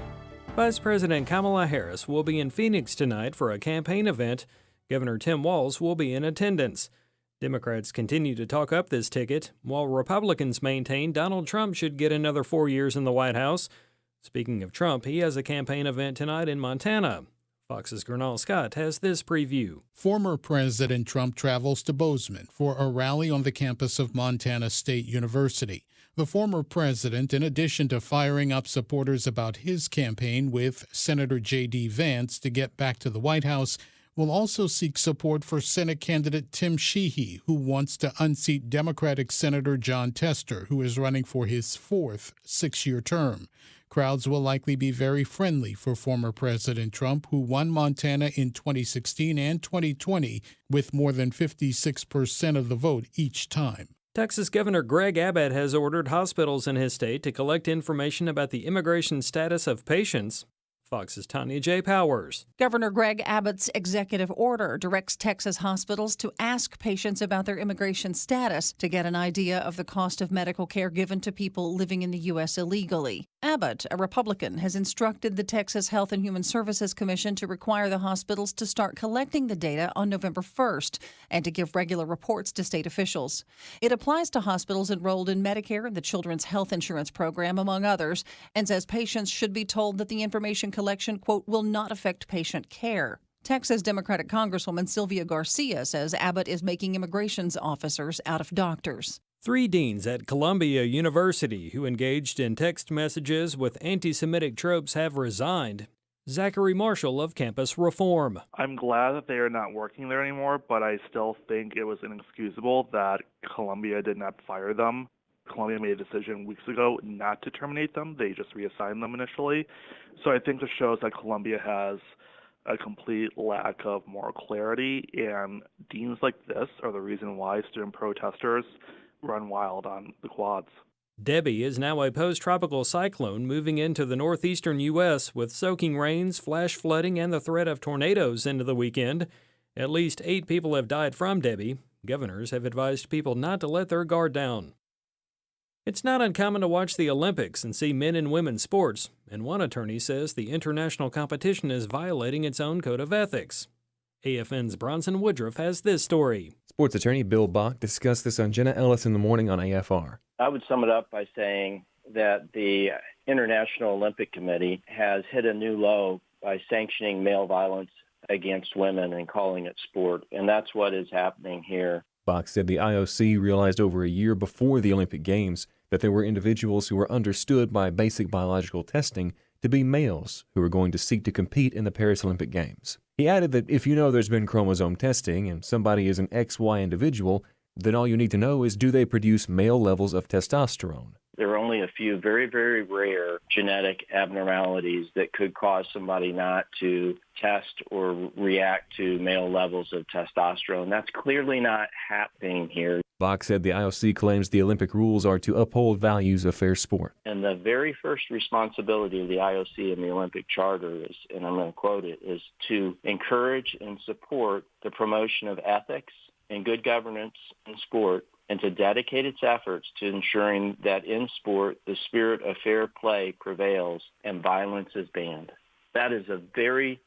Vice President Kamala Harris will be in Phoenix tonight for a campaign event. Governor Tim Walz will be in attendance. Democrats continue to talk up this ticket, while Republicans maintain Donald Trump should get another 4 years in the White House. Speaking of Trump, he has a campaign event tonight in Montana. Fox's Gernal Scott has this preview. Former President Trump travels to Bozeman for a rally on the campus of Montana State University. The former president, in addition to firing up supporters about his campaign with Senator J.D. Vance to get back to the White House, will also seek support for Senate candidate Tim Sheehy, who wants to unseat Democratic Senator John Tester, who is running for his fourth six-year term. Crowds will likely be very friendly for former President Trump, who won Montana in 2016 and 2020 with more than 56% of the vote each time. Texas Governor Greg Abbott has ordered hospitals in his state to collect information about the immigration status of patients. Fox's Tanya J. Powers. Governor Greg Abbott's executive order directs Texas hospitals to ask patients about their immigration status to get an idea of the cost of medical care given to people living in the U.S. illegally. Abbott, a Republican, has instructed the Texas Health and Human Services Commission to require the hospitals to start collecting the data on November 1st and to give regular reports to state officials. It applies to hospitals enrolled in Medicare and the Children's Health Insurance Program, among others, and says patients should be told that the information collection, quote, will not affect patient care. Texas Democratic Congresswoman Sylvia Garcia says Abbott is making immigration officers out of doctors. 3 deans at Columbia University who engaged in text messages with anti-Semitic tropes have resigned. Zachary Marshall of Campus Reform. I'm glad that they are not working there anymore, but I still think it was inexcusable that Columbia did not fire them. Columbia made a decision weeks ago not to terminate them. They just reassigned them initially. So I think this shows that Columbia has a complete lack of moral clarity, and deans like this are the reason why student protesters run wild on the quads. Debbie is now a post-tropical cyclone moving into the northeastern U.S. with soaking rains, flash flooding, and the threat of tornadoes into the weekend. At least 8 people have died from Debbie. Governors have advised people not to let their guard down. It's not uncommon to watch the Olympics and see men and women's sports, and one attorney says the international competition is violating its own code of ethics. AFN's Bronson Woodruff has this story. Sports attorney Bill Bach discussed this on Jenna Ellis in the Morning on AFR. I would sum it up by saying that the International Olympic Committee has hit a new low by sanctioning male violence against women and calling it sport, and that's what is happening here. Bach said the IOC realized over a year before the Olympic Games that there were individuals who were understood by basic biological testing to be males who were going to seek to compete in the Paris Olympic Games. He added that if you know there's been chromosome testing and somebody is an XY individual, then all you need to know is do they produce male levels of testosterone. There are only a few very, very rare genetic abnormalities that could cause somebody not to test or react to male levels of testosterone. That's clearly not happening here. Bach said the IOC claims the Olympic rules are to uphold values of fair sport. And the very first responsibility of the IOC and the Olympic Charter is, and I'm going to quote it, is to encourage and support the promotion of ethics and good governance in sport, and to dedicate its efforts to ensuring that in sport the spirit of fair play prevails and violence is banned. That is the very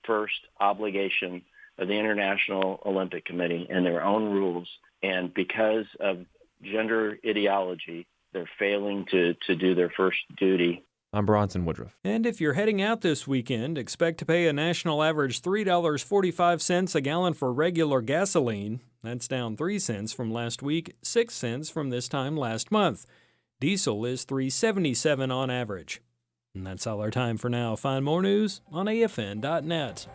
first obligation of the International Olympic Committee and their own rules. And because of gender ideology, they're failing to do their first duty. I'm Bronson Woodruff. And if you're heading out this weekend, expect to pay a national average $3.45 a gallon for regular gasoline. That's down 3 cents from last week, 6 cents from this time last month. Diesel is $3.77 on average. And that's all our time for now. Find more news on AFN.net.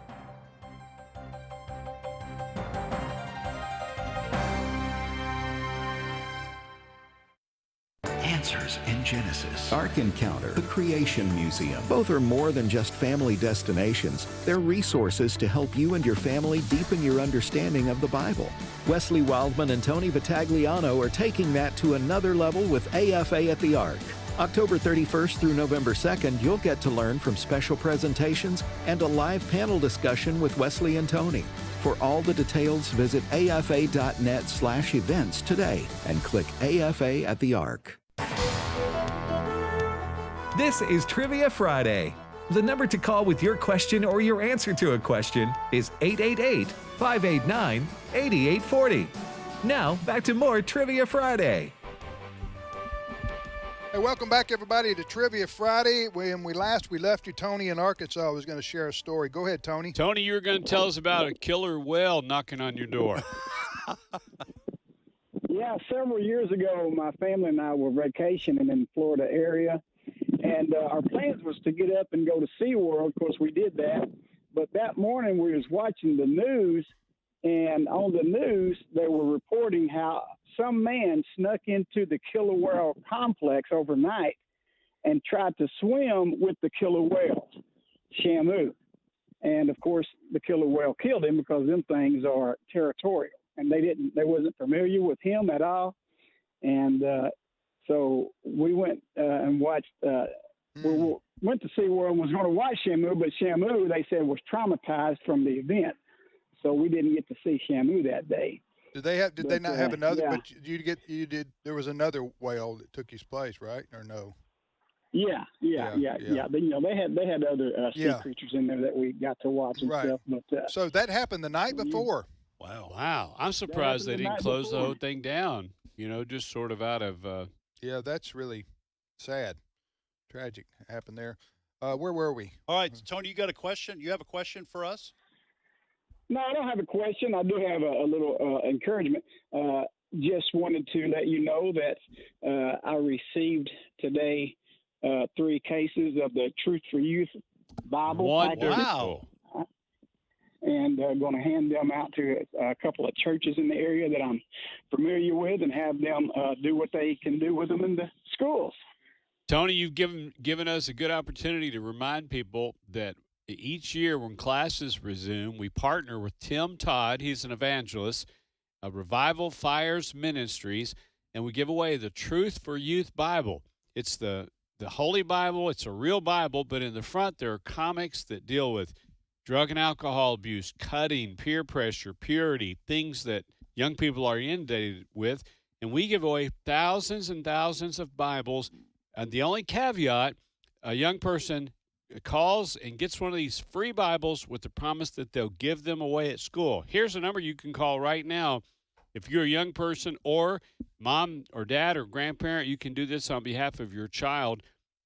Answers in Genesis, Ark Encounter, the Creation Museum. Both are more than just family destinations. They're resources to help you and your family deepen your understanding of the Bible. Wesley Wildman and Tony Vitagliano are taking that to another level with AFA at the Ark. October 31st through November 2nd, you'll get to learn from special presentations and a live panel discussion with Wesley and Tony. For all the details, visit afa.net/events today and click AFA at the Ark. This is Trivia Friday. The number to call with your question or your answer to a question is 888-589-8840. Now, back to more Trivia Friday. Hey, welcome back, everybody, to Trivia Friday. When we left you, Tony in Arkansas was going to share a story. Go ahead, Tony. Tony, you were going to tell us about a killer whale knocking on your door. Yeah, several years ago, my family and I were vacationing in the Florida area, and our plans was to get up and go to SeaWorld. Of course, we did that. But that morning, we was watching the news, and on the news, they were reporting how some man snuck into the killer whale complex overnight and tried to swim with the killer whales, Shamu. And, of course, the killer whale killed him because them things are territorial. And they wasn't familiar with him at all. And so we went and watched, we went to SeaWorld and was going to watch Shamu, but Shamu, they said, was traumatized from the event. So we didn't get to see Shamu that day. Did they not have another? Yeah. But you did. There was another whale that took his place, right? Or no? Yeah. But, they had other sea creatures in there that we got to watch and stuff. But so that happened the night before. Wow. I'm surprised they didn't close the whole thing down. Just sort of out of. Yeah, that's really sad, tragic. Happened there. Where were we? All right, Tony, you got a question? You have a question for us? No, I don't have a question. I do have a little encouragement. Just wanted to let you know that I received today 3 cases of the Truth for Youth Bible. Wow. And going to hand them out to a couple of churches in the area that I'm familiar with and have them do what they can do with them in the schools. Tony, you've given us a good opportunity to remind people that each year when classes resume, we partner with Tim Todd. He's an evangelist, Revival Fires Ministries, and we give away the Truth for Youth Bible. It's the Holy Bible. It's a real Bible, but in the front there are comics that deal with drug and alcohol abuse, cutting, peer pressure, purity, things that young people are inundated with. And we give away thousands and thousands of Bibles. And the only caveat, a young person calls and gets one of these free Bibles with the promise that they'll give them away at school. Here's a number you can call right now. If you're a young person or mom or dad or grandparent, you can do this on behalf of your child.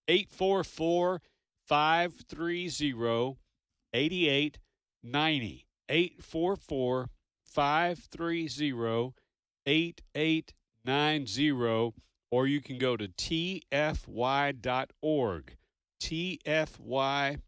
844-530-8890. 844-530-8890. Or you can go to tfy.org. tfy.org.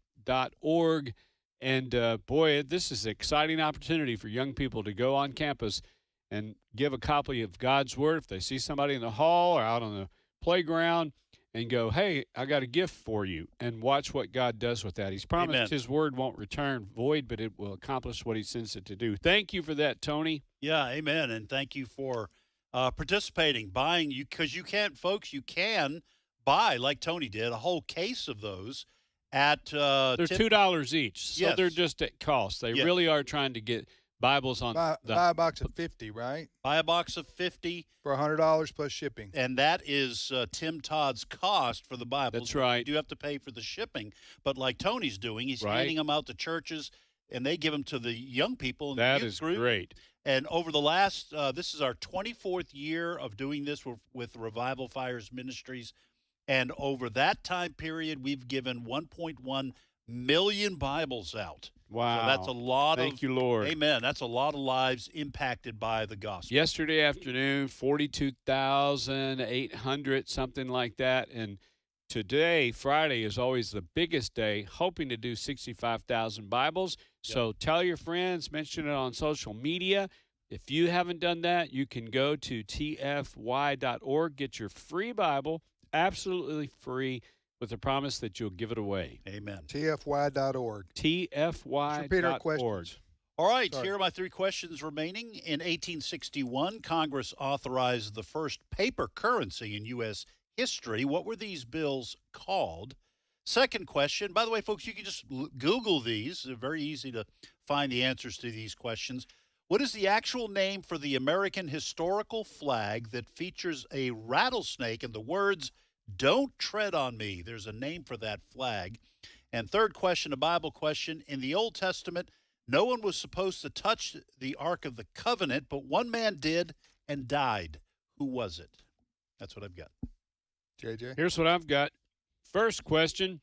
And, boy, this is an exciting opportunity for young people to go on campus and give a copy of God's Word if they see somebody in the hall or out on the playground and go, hey, I got a gift for you, and watch what God does with that. He's promised Amen. His Word won't return void, but it will accomplish what He sends it to do. Thank you for that, Tony. Yeah, amen, and thank you for participating, buying, because you can buy, like Tony did, a whole case of those at they're $2 each, so yes. they're just at cost. They really are trying to get Bibles on buy a box of 50, right? Buy a box of 50 for $100 plus shipping, and that is Tim Todd's cost for the Bibles. That's right. You do have to pay for the shipping, but like Tony's doing, he's handing them out to churches, and they give them to the young people in the youth group. That is great. And over the last, this is our 24th year of doing this with Revival Fires Ministries. And over that time period, we've given 1.1 million Bibles out. Wow. So that's a lot Thank you, Lord. Amen. That's a lot of lives impacted by the gospel. Yesterday afternoon, 42,800, something like that. And today, Friday, is always the biggest day, hoping to do 65,000 Bibles. So tell your friends, mention it on social media. If you haven't done that, you can go to tfy.org, get your free Bible, absolutely free, with the promise that you'll give it away. Amen. tfy.org. tfy.org. Repeat our questions. All right, here are my 3 questions remaining. In 1861, Congress authorized the first paper currency in U.S. history. What were these bills called? Second question, by the way, folks, you can just Google these. They're very easy to find the answers to these questions. What is the actual name for the American historical flag that features a rattlesnake and the words, "Don't tread on me"? There's a name for that flag. And third question, a Bible question. In the Old Testament, no one was supposed to touch the Ark of the Covenant, but one man did and died. Who was it? That's what I've got. JJ? Here's what I've got. First question,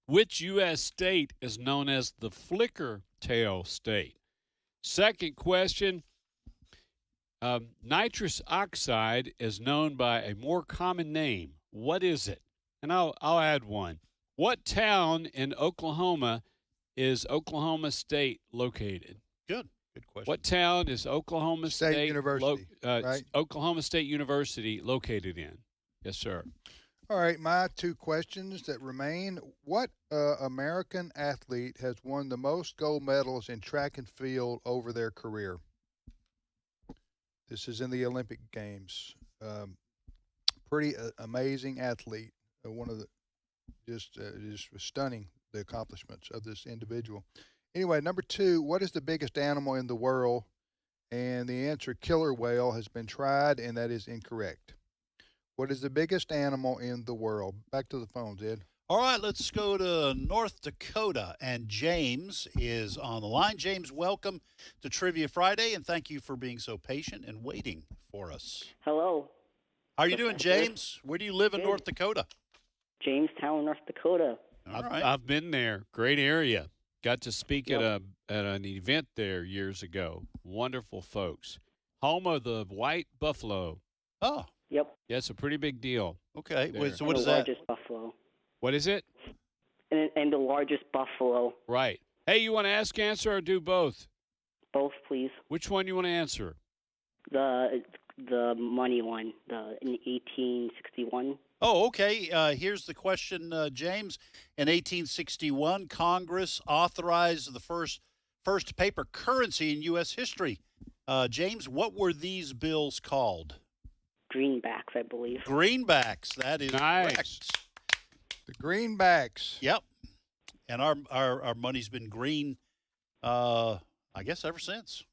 which U.S. state is known as the flicker tail state? Second question, nitrous oxide is known by a more common name. What is it? And I'll add one. What town in Oklahoma is Oklahoma State located? Good question. What town is Oklahoma State University, right? Oklahoma State University located in? Yes, sir. All right, my two questions that remain. What American athlete has won the most gold medals in track and field over their career? This is in the Olympic Games. Pretty amazing athlete. One of the just stunning, the accomplishments of this individual. Anyway, number two, what is the biggest animal in the world? And the answer, killer whale, has been tried, and that is incorrect. What is the biggest animal in the world? Back to the phones, Ed. All right, let's go to North Dakota, and James is on the line. James, welcome to Trivia Friday, and thank you for being so patient and waiting for us. Hello. How are you doing, James? Where do you live in Good. North Dakota? Jamestown, North Dakota. I've been there. Great area. Got to speak at an event there years ago. Wonderful folks. Home of the white buffalo. Oh. Yep. Yeah, it's a pretty big deal. Okay. There. So what is the that? largest buffalo. What is it? And the largest buffalo. Right. Hey, you want to ask, answer, or do both? Both, please. Which one you want to answer? The money one, in 1861. Oh, okay. Here's the question, James. In 1861, Congress authorized the first paper currency in U.S. history. James, what were these bills called? Greenbacks, I believe. Greenbacks. That is nice. Correct. The greenbacks. Yep. And our money's been green, I guess, ever since.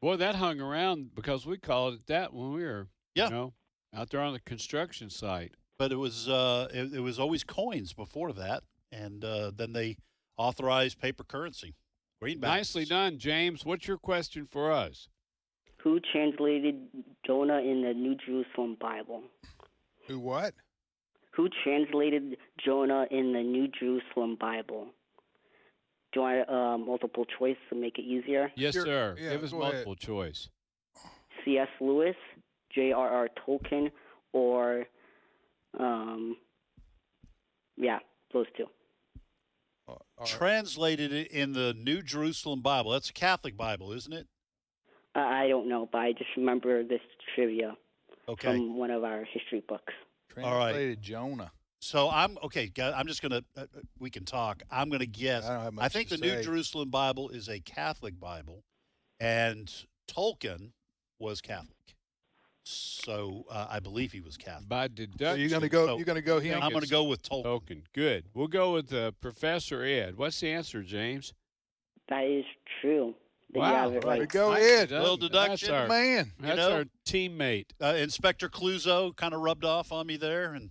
Boy, that hung around because we called it that when we were, out there on the construction site. But it was it was always coins before that, and then they authorized paper currency. Greenbacks. Nicely done, James. What's your question for us? Who translated Jonah in the New Jerusalem Bible? Who what? Who translated Jonah in the New Jerusalem Bible? Do I multiple choice to make it easier? Yes, sir. Yeah, give us go multiple ahead. choice. C.S. Lewis, J.R.R. Tolkien, or those two. Translated it in the New Jerusalem Bible. That's a Catholic Bible, isn't it? I don't know, but I just remember this trivia from one of our history books. Translated Jonah. So I'm just going to, we can talk. I'm going to guess. I think the New Jerusalem Bible is a Catholic Bible, and Tolkien was Catholic. So I believe he was Catholic. By deduction. So you're going to go him? I'm going to go with Tolkien. Good. We'll go with Professor Ed. What's the answer, James? That is true. Wow. Right. Go Ed. Little deduction. That's our teammate. Inspector Clouseau kind of rubbed off on me there. And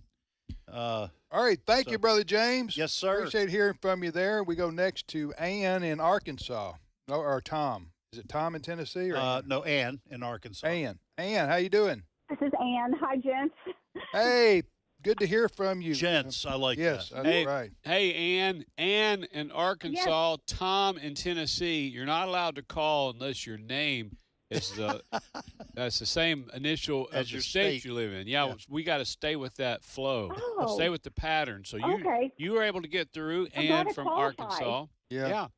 all right. Thank you, Brother James. Yes, sir. Appreciate hearing from you there. We go next to Ann in Arkansas. No, or Tom. Is it Tom in Tennessee? Or no, Ann in Arkansas. Ann, how you doing? This is Ann. Hi, gents. Hey, good to hear from you. Gents, I like that. That's right. Hey, Ann in Arkansas, yes. Tom in Tennessee. You're not allowed to call unless your name is that's the same initial as your state you live in. Yeah. We got to stay with that flow. Oh. Stay with the pattern. So you were able to get through, Ann from Arkansas. Yeah. Yes.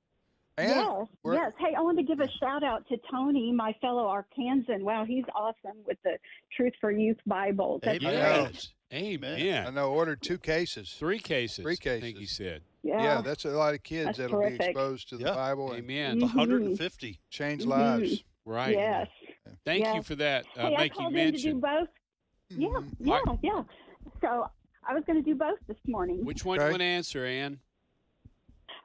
Hey, I want to give a shout out to Tony, my fellow Arkansan. Wow, he's awesome with the Truth for Youth Bible. That's great. Amen. I know. Ordered 2 cases. 3 cases. 3 cases. I think he said. Yeah, that's a lot of kids that's that'll terrific. be exposed to the Bible. Amen. 150. Change lives. Right. Yes. Thank you for that. Hey, I making called mention. in to do both. Yeah. So I was going to do both this morning. Which one do you want to answer, Ann?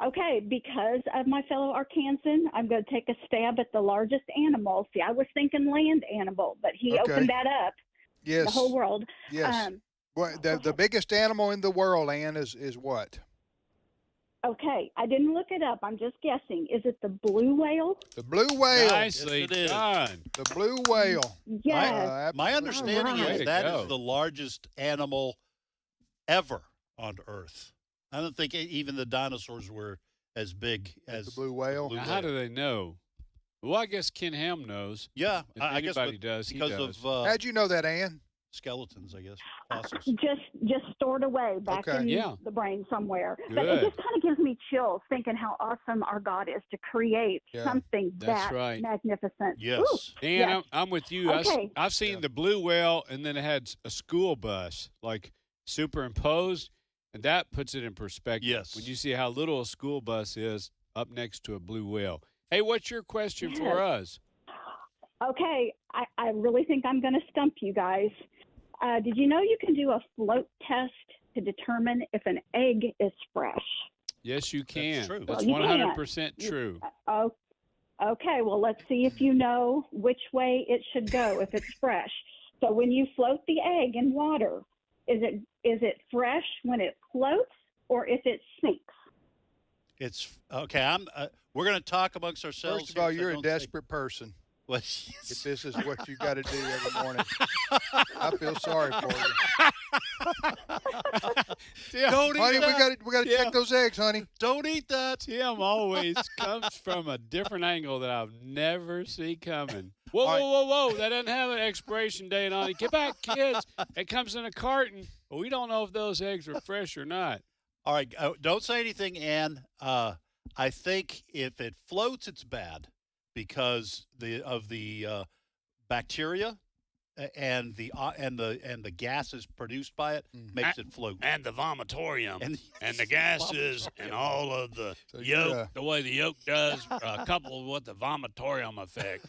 Okay, because of my fellow Arkansan, I'm going to take a stab at the largest animal. See, I was thinking land animal, but he opened that up. Yes. The whole world. Yes. Well, the biggest animal in the world, Ann, is what? Okay, I didn't look it up. I'm just guessing. Is it the blue whale? The blue whale. Nicely done. The blue whale. Yes. My understanding All right. is that is the largest animal ever on Earth. I don't think even the dinosaurs were as big as the blue whale. Now, how do they know? Well, I guess Ken Ham knows. Yeah, If I guess anybody does, he because does. of How'd you know that, Ann? skeletons, I guess, fossils. Just stored away back in Yeah. the brain somewhere. But Good. it just kind of gives me chills thinking how awesome our God is to create something That's that right. magnificent. Yes. Ooh, Dan, yes. I'm with you. Okay. I've seen the blue whale, and then it had a school bus, like superimposed, and that puts it in perspective. Yes. When you see how little a school bus is up next to a blue whale. Hey, what's your question for us? Okay, I really think I'm going to stump you guys. Did you know you can do a float test to determine if an egg is fresh? Yes, you can. true. That's Well, you can. 100% true. Oh, okay. Well, let's see if you know which way it should go if it's fresh. So when you float the egg in water, is it fresh when it floats or if it sinks? It's okay. We're going to talk amongst ourselves. First of all, here, so you're a don't say- desperate person. Well, If this is what you got to do every morning, I feel sorry for you. Don't Honey, eat that. we got to check those eggs, honey. Don't eat that. Tim always comes from a different angle that I've never seen coming. Whoa, All right. whoa, whoa, whoa. That doesn't have an expiration date on it. Get back, kids. It comes in a carton. But we don't know if those eggs are fresh or not. All right, don't say anything, Ann. I think if it floats, it's bad because of the bacteria and the gases produced by it makes it float. And the vomitorium and the gases and all of the So yolk, the way the yolk does, coupled with the vomitorium effect.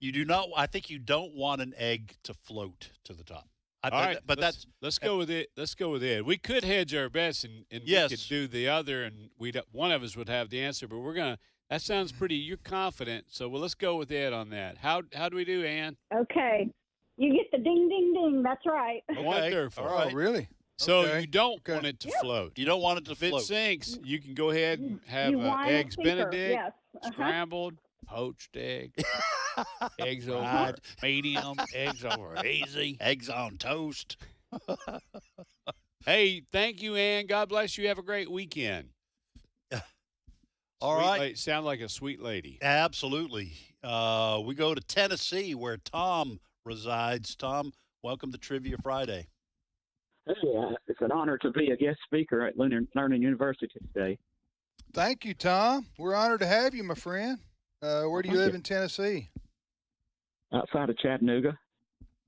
You do not. I think you don't want an egg to float to the top. All right, but let's go with it. Let's go with it. We could hedge our bets and Yes. we could do the other, and one of us would have the answer. But we're gonna. That sounds pretty. You're confident, so let's go with Ed on that. How do we do, Ann? Okay. You get the ding, ding, ding. That's right. Wonderful. Oh, really? So Okay. you don't want it to float. You don't want it to If float. it sinks, you can go ahead and have You want a eggs sinker, Benedict, yes. scrambled, poached egg, eggs over Fried. Medium, eggs over easy. Eggs on toast. Hey, thank you, Ann. God bless you. Have a great weekend. All Sweet right. lady. Sound like a sweet lady. Absolutely. We go to Tennessee where Tom resides. Tom, welcome to Trivia Friday. Hey, it's an honor to be a guest speaker at Learning University today. Thank you, Tom. We're honored to have you, my friend. Where do you Thank live you. in Tennessee? Outside of Chattanooga.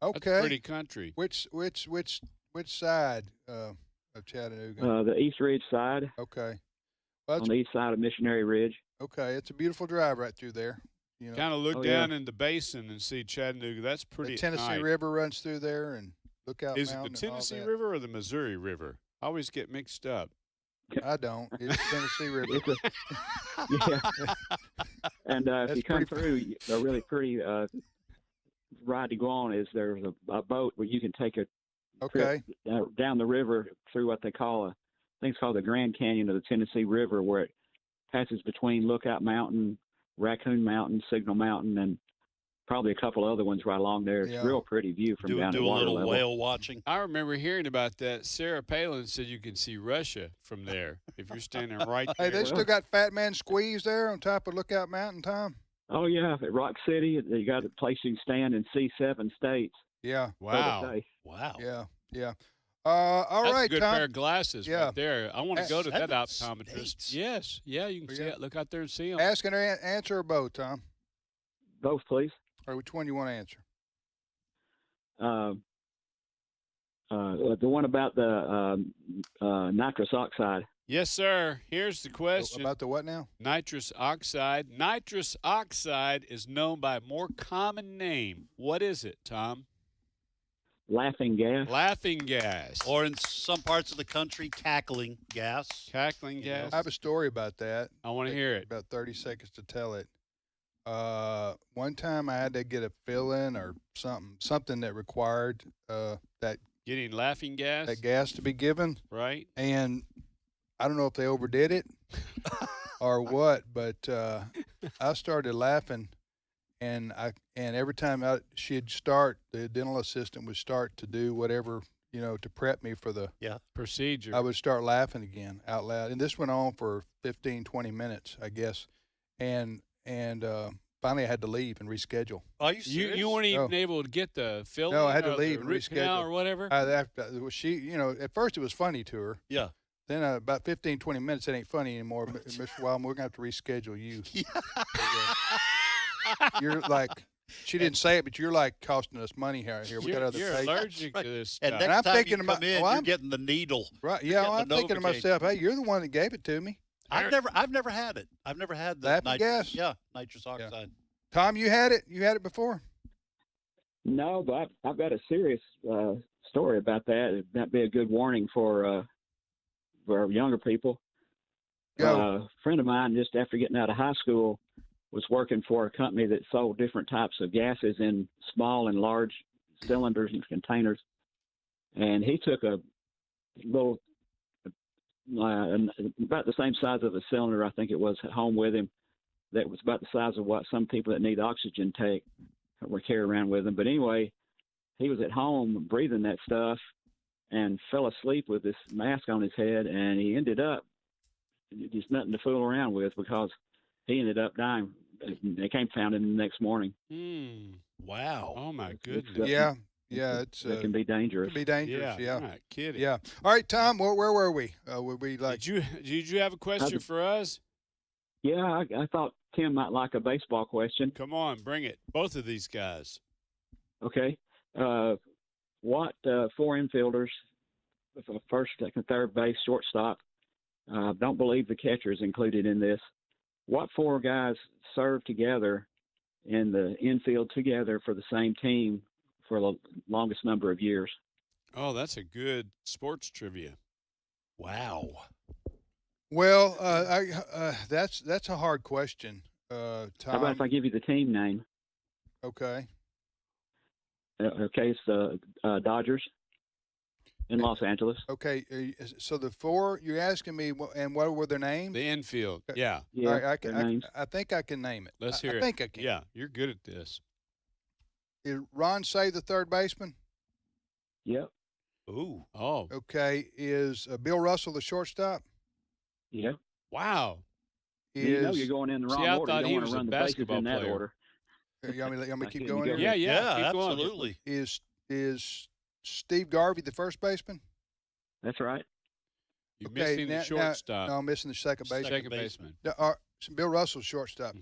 Okay. That's pretty country. Which side of Chattanooga? The East Ridge side. Okay. Well, On the east side of Missionary Ridge. okay, it's a beautiful drive right through there. You know, Kind of look Oh, down yeah. in the basin and see Chattanooga. That's pretty the Tennessee nice. River runs through there, and Lookout Is it the Mountain. and all Tennessee that. River or the Missouri River? I always get mixed up. I don't. It's Tennessee River. Yeah. And if That's you come pretty- through, a really pretty ride to go on is there's a boat where you can take a Okay. trip down the river through what they call I think it's called the Grand Canyon of the Tennessee River, where it passes between Lookout Mountain, Raccoon Mountain, Signal Mountain, and probably a couple other ones right along there. It's Yeah. a real pretty view from down at do a water little level. whale watching. I remember hearing about that. Sarah Palin said you can see Russia from there if you're standing right there. Hey, they still got Fat Man Squeeze there on top of Lookout Mountain, Tom? Oh yeah, at Rock City, you got a place you can stand and see 7 states. Yeah. Wow. Wow. Yeah. Yeah. All That's right, a good Tom. pair of glasses Yeah. right there. I want to go to that 7 optometrist. states. Yes. Yeah, you can see it. Look out there and see them. Ask and answer or both, Tom? Both, please. Or which one you want to answer? The one about the nitrous oxide. Yes, sir. Here's the question. About the what now? Nitrous oxide. Nitrous oxide is known by a more common name. What is it, Tom? laughing gas. Laughing gas. Or in some parts of the country, cackling gas. Cackling gas. I have a story about that. I want to hear it. About 30 seconds to tell it. One time I had to get a fill-in or something that required that Getting laughing gas. that gas to be given, Right. and I don't know if they overdid it or what, but I started laughing, and every time she'd start, the dental assistant would start to do whatever, to prep me for the procedure. I would start laughing again out loud, and this went on for 15, 20 minutes, I guess, and finally I had to leave and reschedule. Are you serious? You weren't even able to get the fill. No, I had to leave and reschedule or whatever. She, at first it was funny to her. Yeah. Then about 15, 20 minutes, it ain't funny anymore. Mr. Wildman, we're going to have to reschedule you. You're like, she didn't say it, but you're like costing us money here. We got other You're patients. allergic to this And stuff. next I'm time thinking you about- come in, well, you're I'm- getting the needle. Right? You're Yeah, getting I'm the thinking to Novocaine. myself, hey, you're the one that gave it to me. I've never had it. I've never had the Laughing gas? Yeah, nitrous oxide. Tom, you had it? You had it before? No, but I've got a serious story about that. That'd be a good warning for younger people. A friend of mine, just after getting out of high school, was working for a company that sold different types of gases in small and large cylinders and containers. And he took a little, about the same size of a cylinder, I think it was, at home with him, that was about the size of what some people that need oxygen take or carry around with them. But anyway, he was at home breathing that stuff and fell asleep with this mask on his head, and he ended up just nothing to fool around with because he ended up dying. They found him the next morning. Wow. Oh, my goodness. Yeah, it can be dangerous. It can be dangerous, yeah. I'm not kidding. Yeah. All right, Tom, where were we? Were we like? Did you have a question for us? Yeah, I thought Tim might like a baseball question. Come on, bring it. Both of these guys. Okay. What four infielders, first, second, third base, shortstop, don't believe the catcher is included in this. What four guys served together in the infield together for the same team for the longest number of years? Oh, that's a good sports trivia. Wow. Well, that's a hard question, Tom. How about if I give you the team name? Okay. Okay, it's the Dodgers in Los Angeles. Okay, so the four you're asking me, and what were their names? The infield, yeah. All right, I think I can name it. Let's hear it. I think I can. Yeah, you're good at this. Is Ron Say the third baseman? Yep. Ooh. Oh. Okay, is Bill Russell the shortstop? Yep. Wow. You know you're going in the wrong I order. thought You he don't was want to a run the bases basketball in that player. order. You want me to keep going? Go here? Yeah, keep going. absolutely. Is Steve Garvey the first baseman? That's right. You're missing the shortstop. No, I'm missing the second baseman. Second baseman. Bill Russell's shortstop.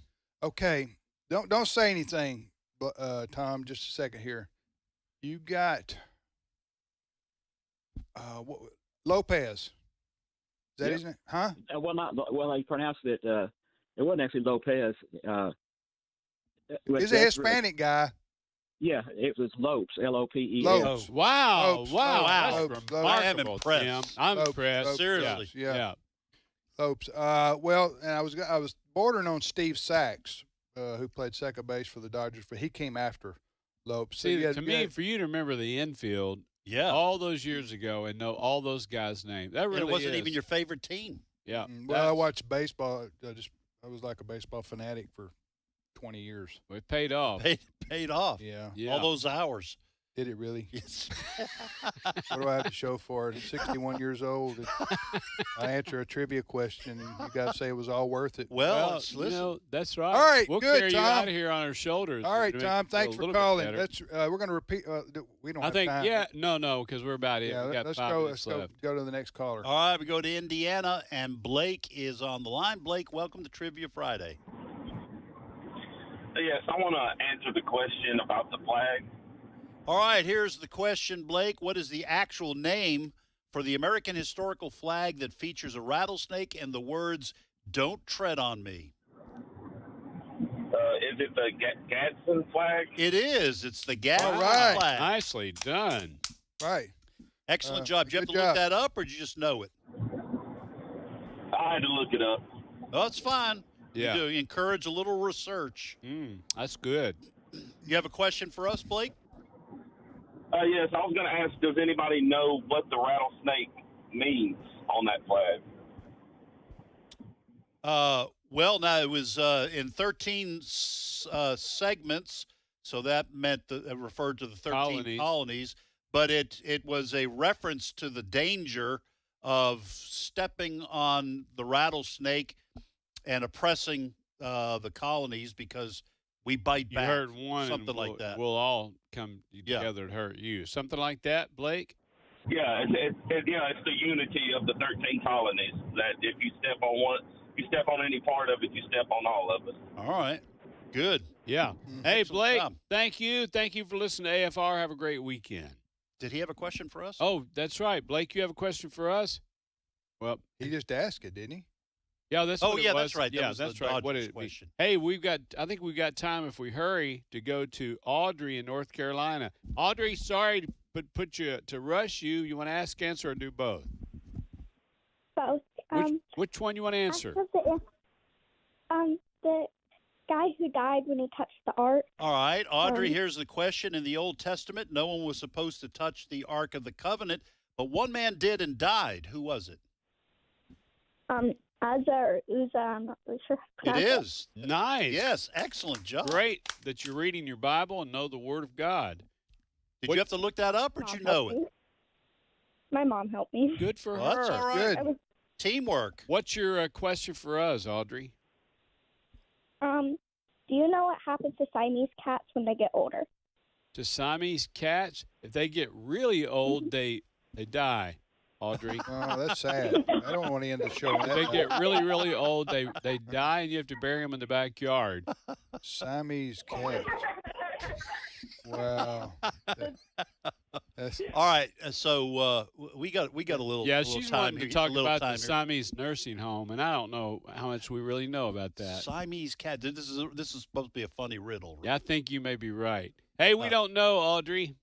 Okay, don't say anything, Tom. Just a second here. You got Lopez. Is that his name? Huh? They pronounced it. It wasn't actually Lopez. He's a Hispanic guy. Yeah, it was Lopes. L-O-P-E-S. Lopes. Wow. Lopes. Wow. That's Lopes. remarkable, I am impressed. Tim. I'm Lopes. impressed. Lopes. Seriously. Yeah. Lopes. Well, and I was bordering on Steve Sachs, who played second base for the Dodgers, but he came after Lopes. So See, to me, for you to remember the infield, all those years ago and know all those guys' names, that really and it wasn't is. even your favorite team. Yeah. Well, I watched baseball. I was like a baseball fanatic for 20 years. Well, it paid off. Paid off. Yeah. All those hours. Did it really? Yes. What do I have to show for it? At 61 years old, I answer a trivia question, and you guys say it was all worth it. Well, listen. That's right. All right, we'll good, carry Tom. you out of here on our shoulders. All right, to make Tom. it feel Thanks a for little bit calling. better. Let's we're going to repeat. We don't I have think time. no, because we're about it. Yeah, we got let's 5 go. minutes Let's left. go to the next caller. All right, we go to Indiana, and Blake is on the line. Blake, welcome to Trivia Friday. Yes, I want to answer the question about the flag. All right, here's the question, Blake. What is the actual name for the American historical flag that features a rattlesnake and the words, "Don't tread on me"? Is it the Gadsden flag? It is. It's the Gadsden right. flag. Nicely done. Right. Excellent job. Did you have to good look job. that up, or did you just know it? I had to look it up. Oh, it's fine. Yeah. You encourage a little research. That's good. You have a question for us, Blake? Yes, I was going to ask, does anybody know what the rattlesnake means on that flag? Well, now it was in 13 segments, so that meant it referred to the 13 colonies. But it was a reference to the danger of stepping on the rattlesnake and oppressing the colonies because we bite back. You hurt one, something and like that. We'll all come together to hurt you. Something like that, Blake? Yeah, it's the unity of the 13 colonies. That if you step on one, you step on any part of it, you step on all of it. All right, good. Yeah. Hey, Blake, thank you. Thank you for listening to AFR. Have a great weekend. Did he have a question for us? Oh, that's right. Blake, you have a question for us? Well, he just asked it, didn't he? Yeah, that's Oh, what it yeah, was. that's right. That Yeah, was that's the right. What Dodgers it question. Hey, I think we've got time if we hurry to go to Audrey in North Carolina. Audrey, sorry to put you to rush you. You want to ask, answer, or do both? Both. Which one you want to answer? The guy who died when he touched the ark. All right, Audrey, here's the question. In the Old Testament, no one was supposed to touch the Ark of the Covenant, but one man did and died. Who was it? Uzzah or Uzzah, I'm not really sure. It is. Nice. Yes, excellent job. Great that you're reading your Bible and know the Word of God. Did you have to look that up, or did you know it? My mom helped me. Good for Well, her. that's all right. I was, Teamwork. What's your question for us, Audrey? do you know what happens to Siamese cats when they get older? To Siamese cats, if they get really old, they die, Audrey. Oh, that's sad. I don't want to end the show. If they get really, really old, they die, and you have to bury them in the backyard. Siamese cats. Wow. All right, so we got a little Yeah, little she's time wanting to here, talk a little about time the here. Siamese nursing home, and I don't know how much we really know about that. Siamese cat. This is supposed to be a funny riddle. Yeah, I think you may be right. Hey, we don't know, Audrey.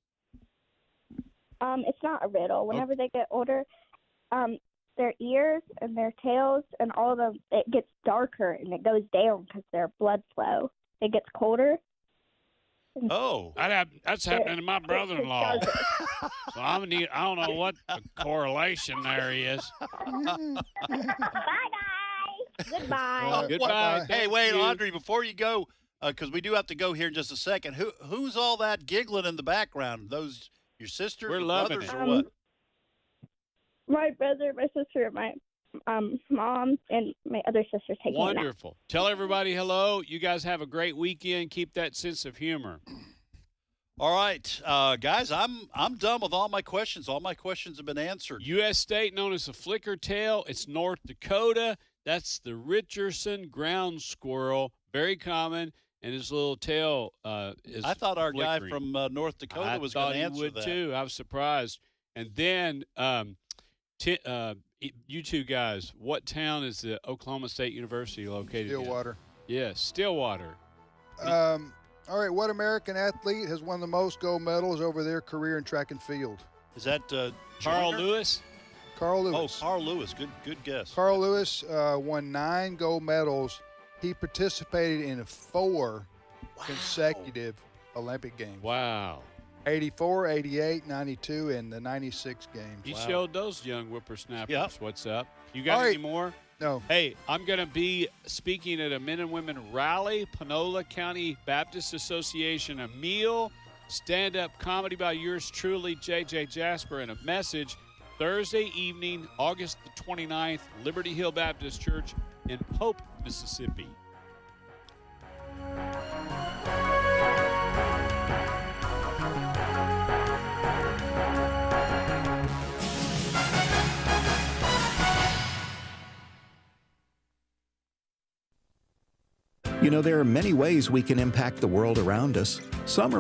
It's not a riddle. Whenever they get older, their ears and their tails and all of them, it gets darker and it goes down because their blood flow. It gets colder. Oh, that's happening to my brother-in-law. So I don't know what the correlation there is. Bye, guys. Goodbye. Goodbye. Hey, Thank wait, you. Audrey, before you go, because we do have to go here in just a second. Who's all that giggling in the background? Those your sisters, We're your loving brothers, it. or what? My brother, my sister, my mom, and my other sister's taking a nap. Wonderful. Tell everybody hello. You guys have a great weekend. Keep that sense of humor. All right, guys, I'm done with all my questions. All my questions have been answered. U.S. state known as the flicker tail. It's North Dakota. That's the Richardson ground squirrel. Very common, and his little tail is I thought our guy flickering. from North Dakota was going to answer I would that. too. I was surprised. And then you two guys, what town is the Oklahoma State University located in? Stillwater. Yes, Stillwater. All right, what American athlete has won the most gold medals over their career in track and field? Is that Carl Junior? Lewis? Carl Lewis. Oh, Carl Lewis. Good guess. Carl Lewis won 9 gold medals. He participated in 4 consecutive Olympic Games. Wow. 84, 88, 92, and the 96 games. He showed those young whippersnappers Yep. what's up. You got All any right. more? No. Hey, I'm going to be speaking at a men and women rally, Panola County Baptist Association, a meal, stand-up comedy by yours truly, J.J. Jasper, and a message Thursday evening, August the 29th, Liberty Hill Baptist Church in Pope, Mississippi. You know, there are many ways we can impact the world around us. Some are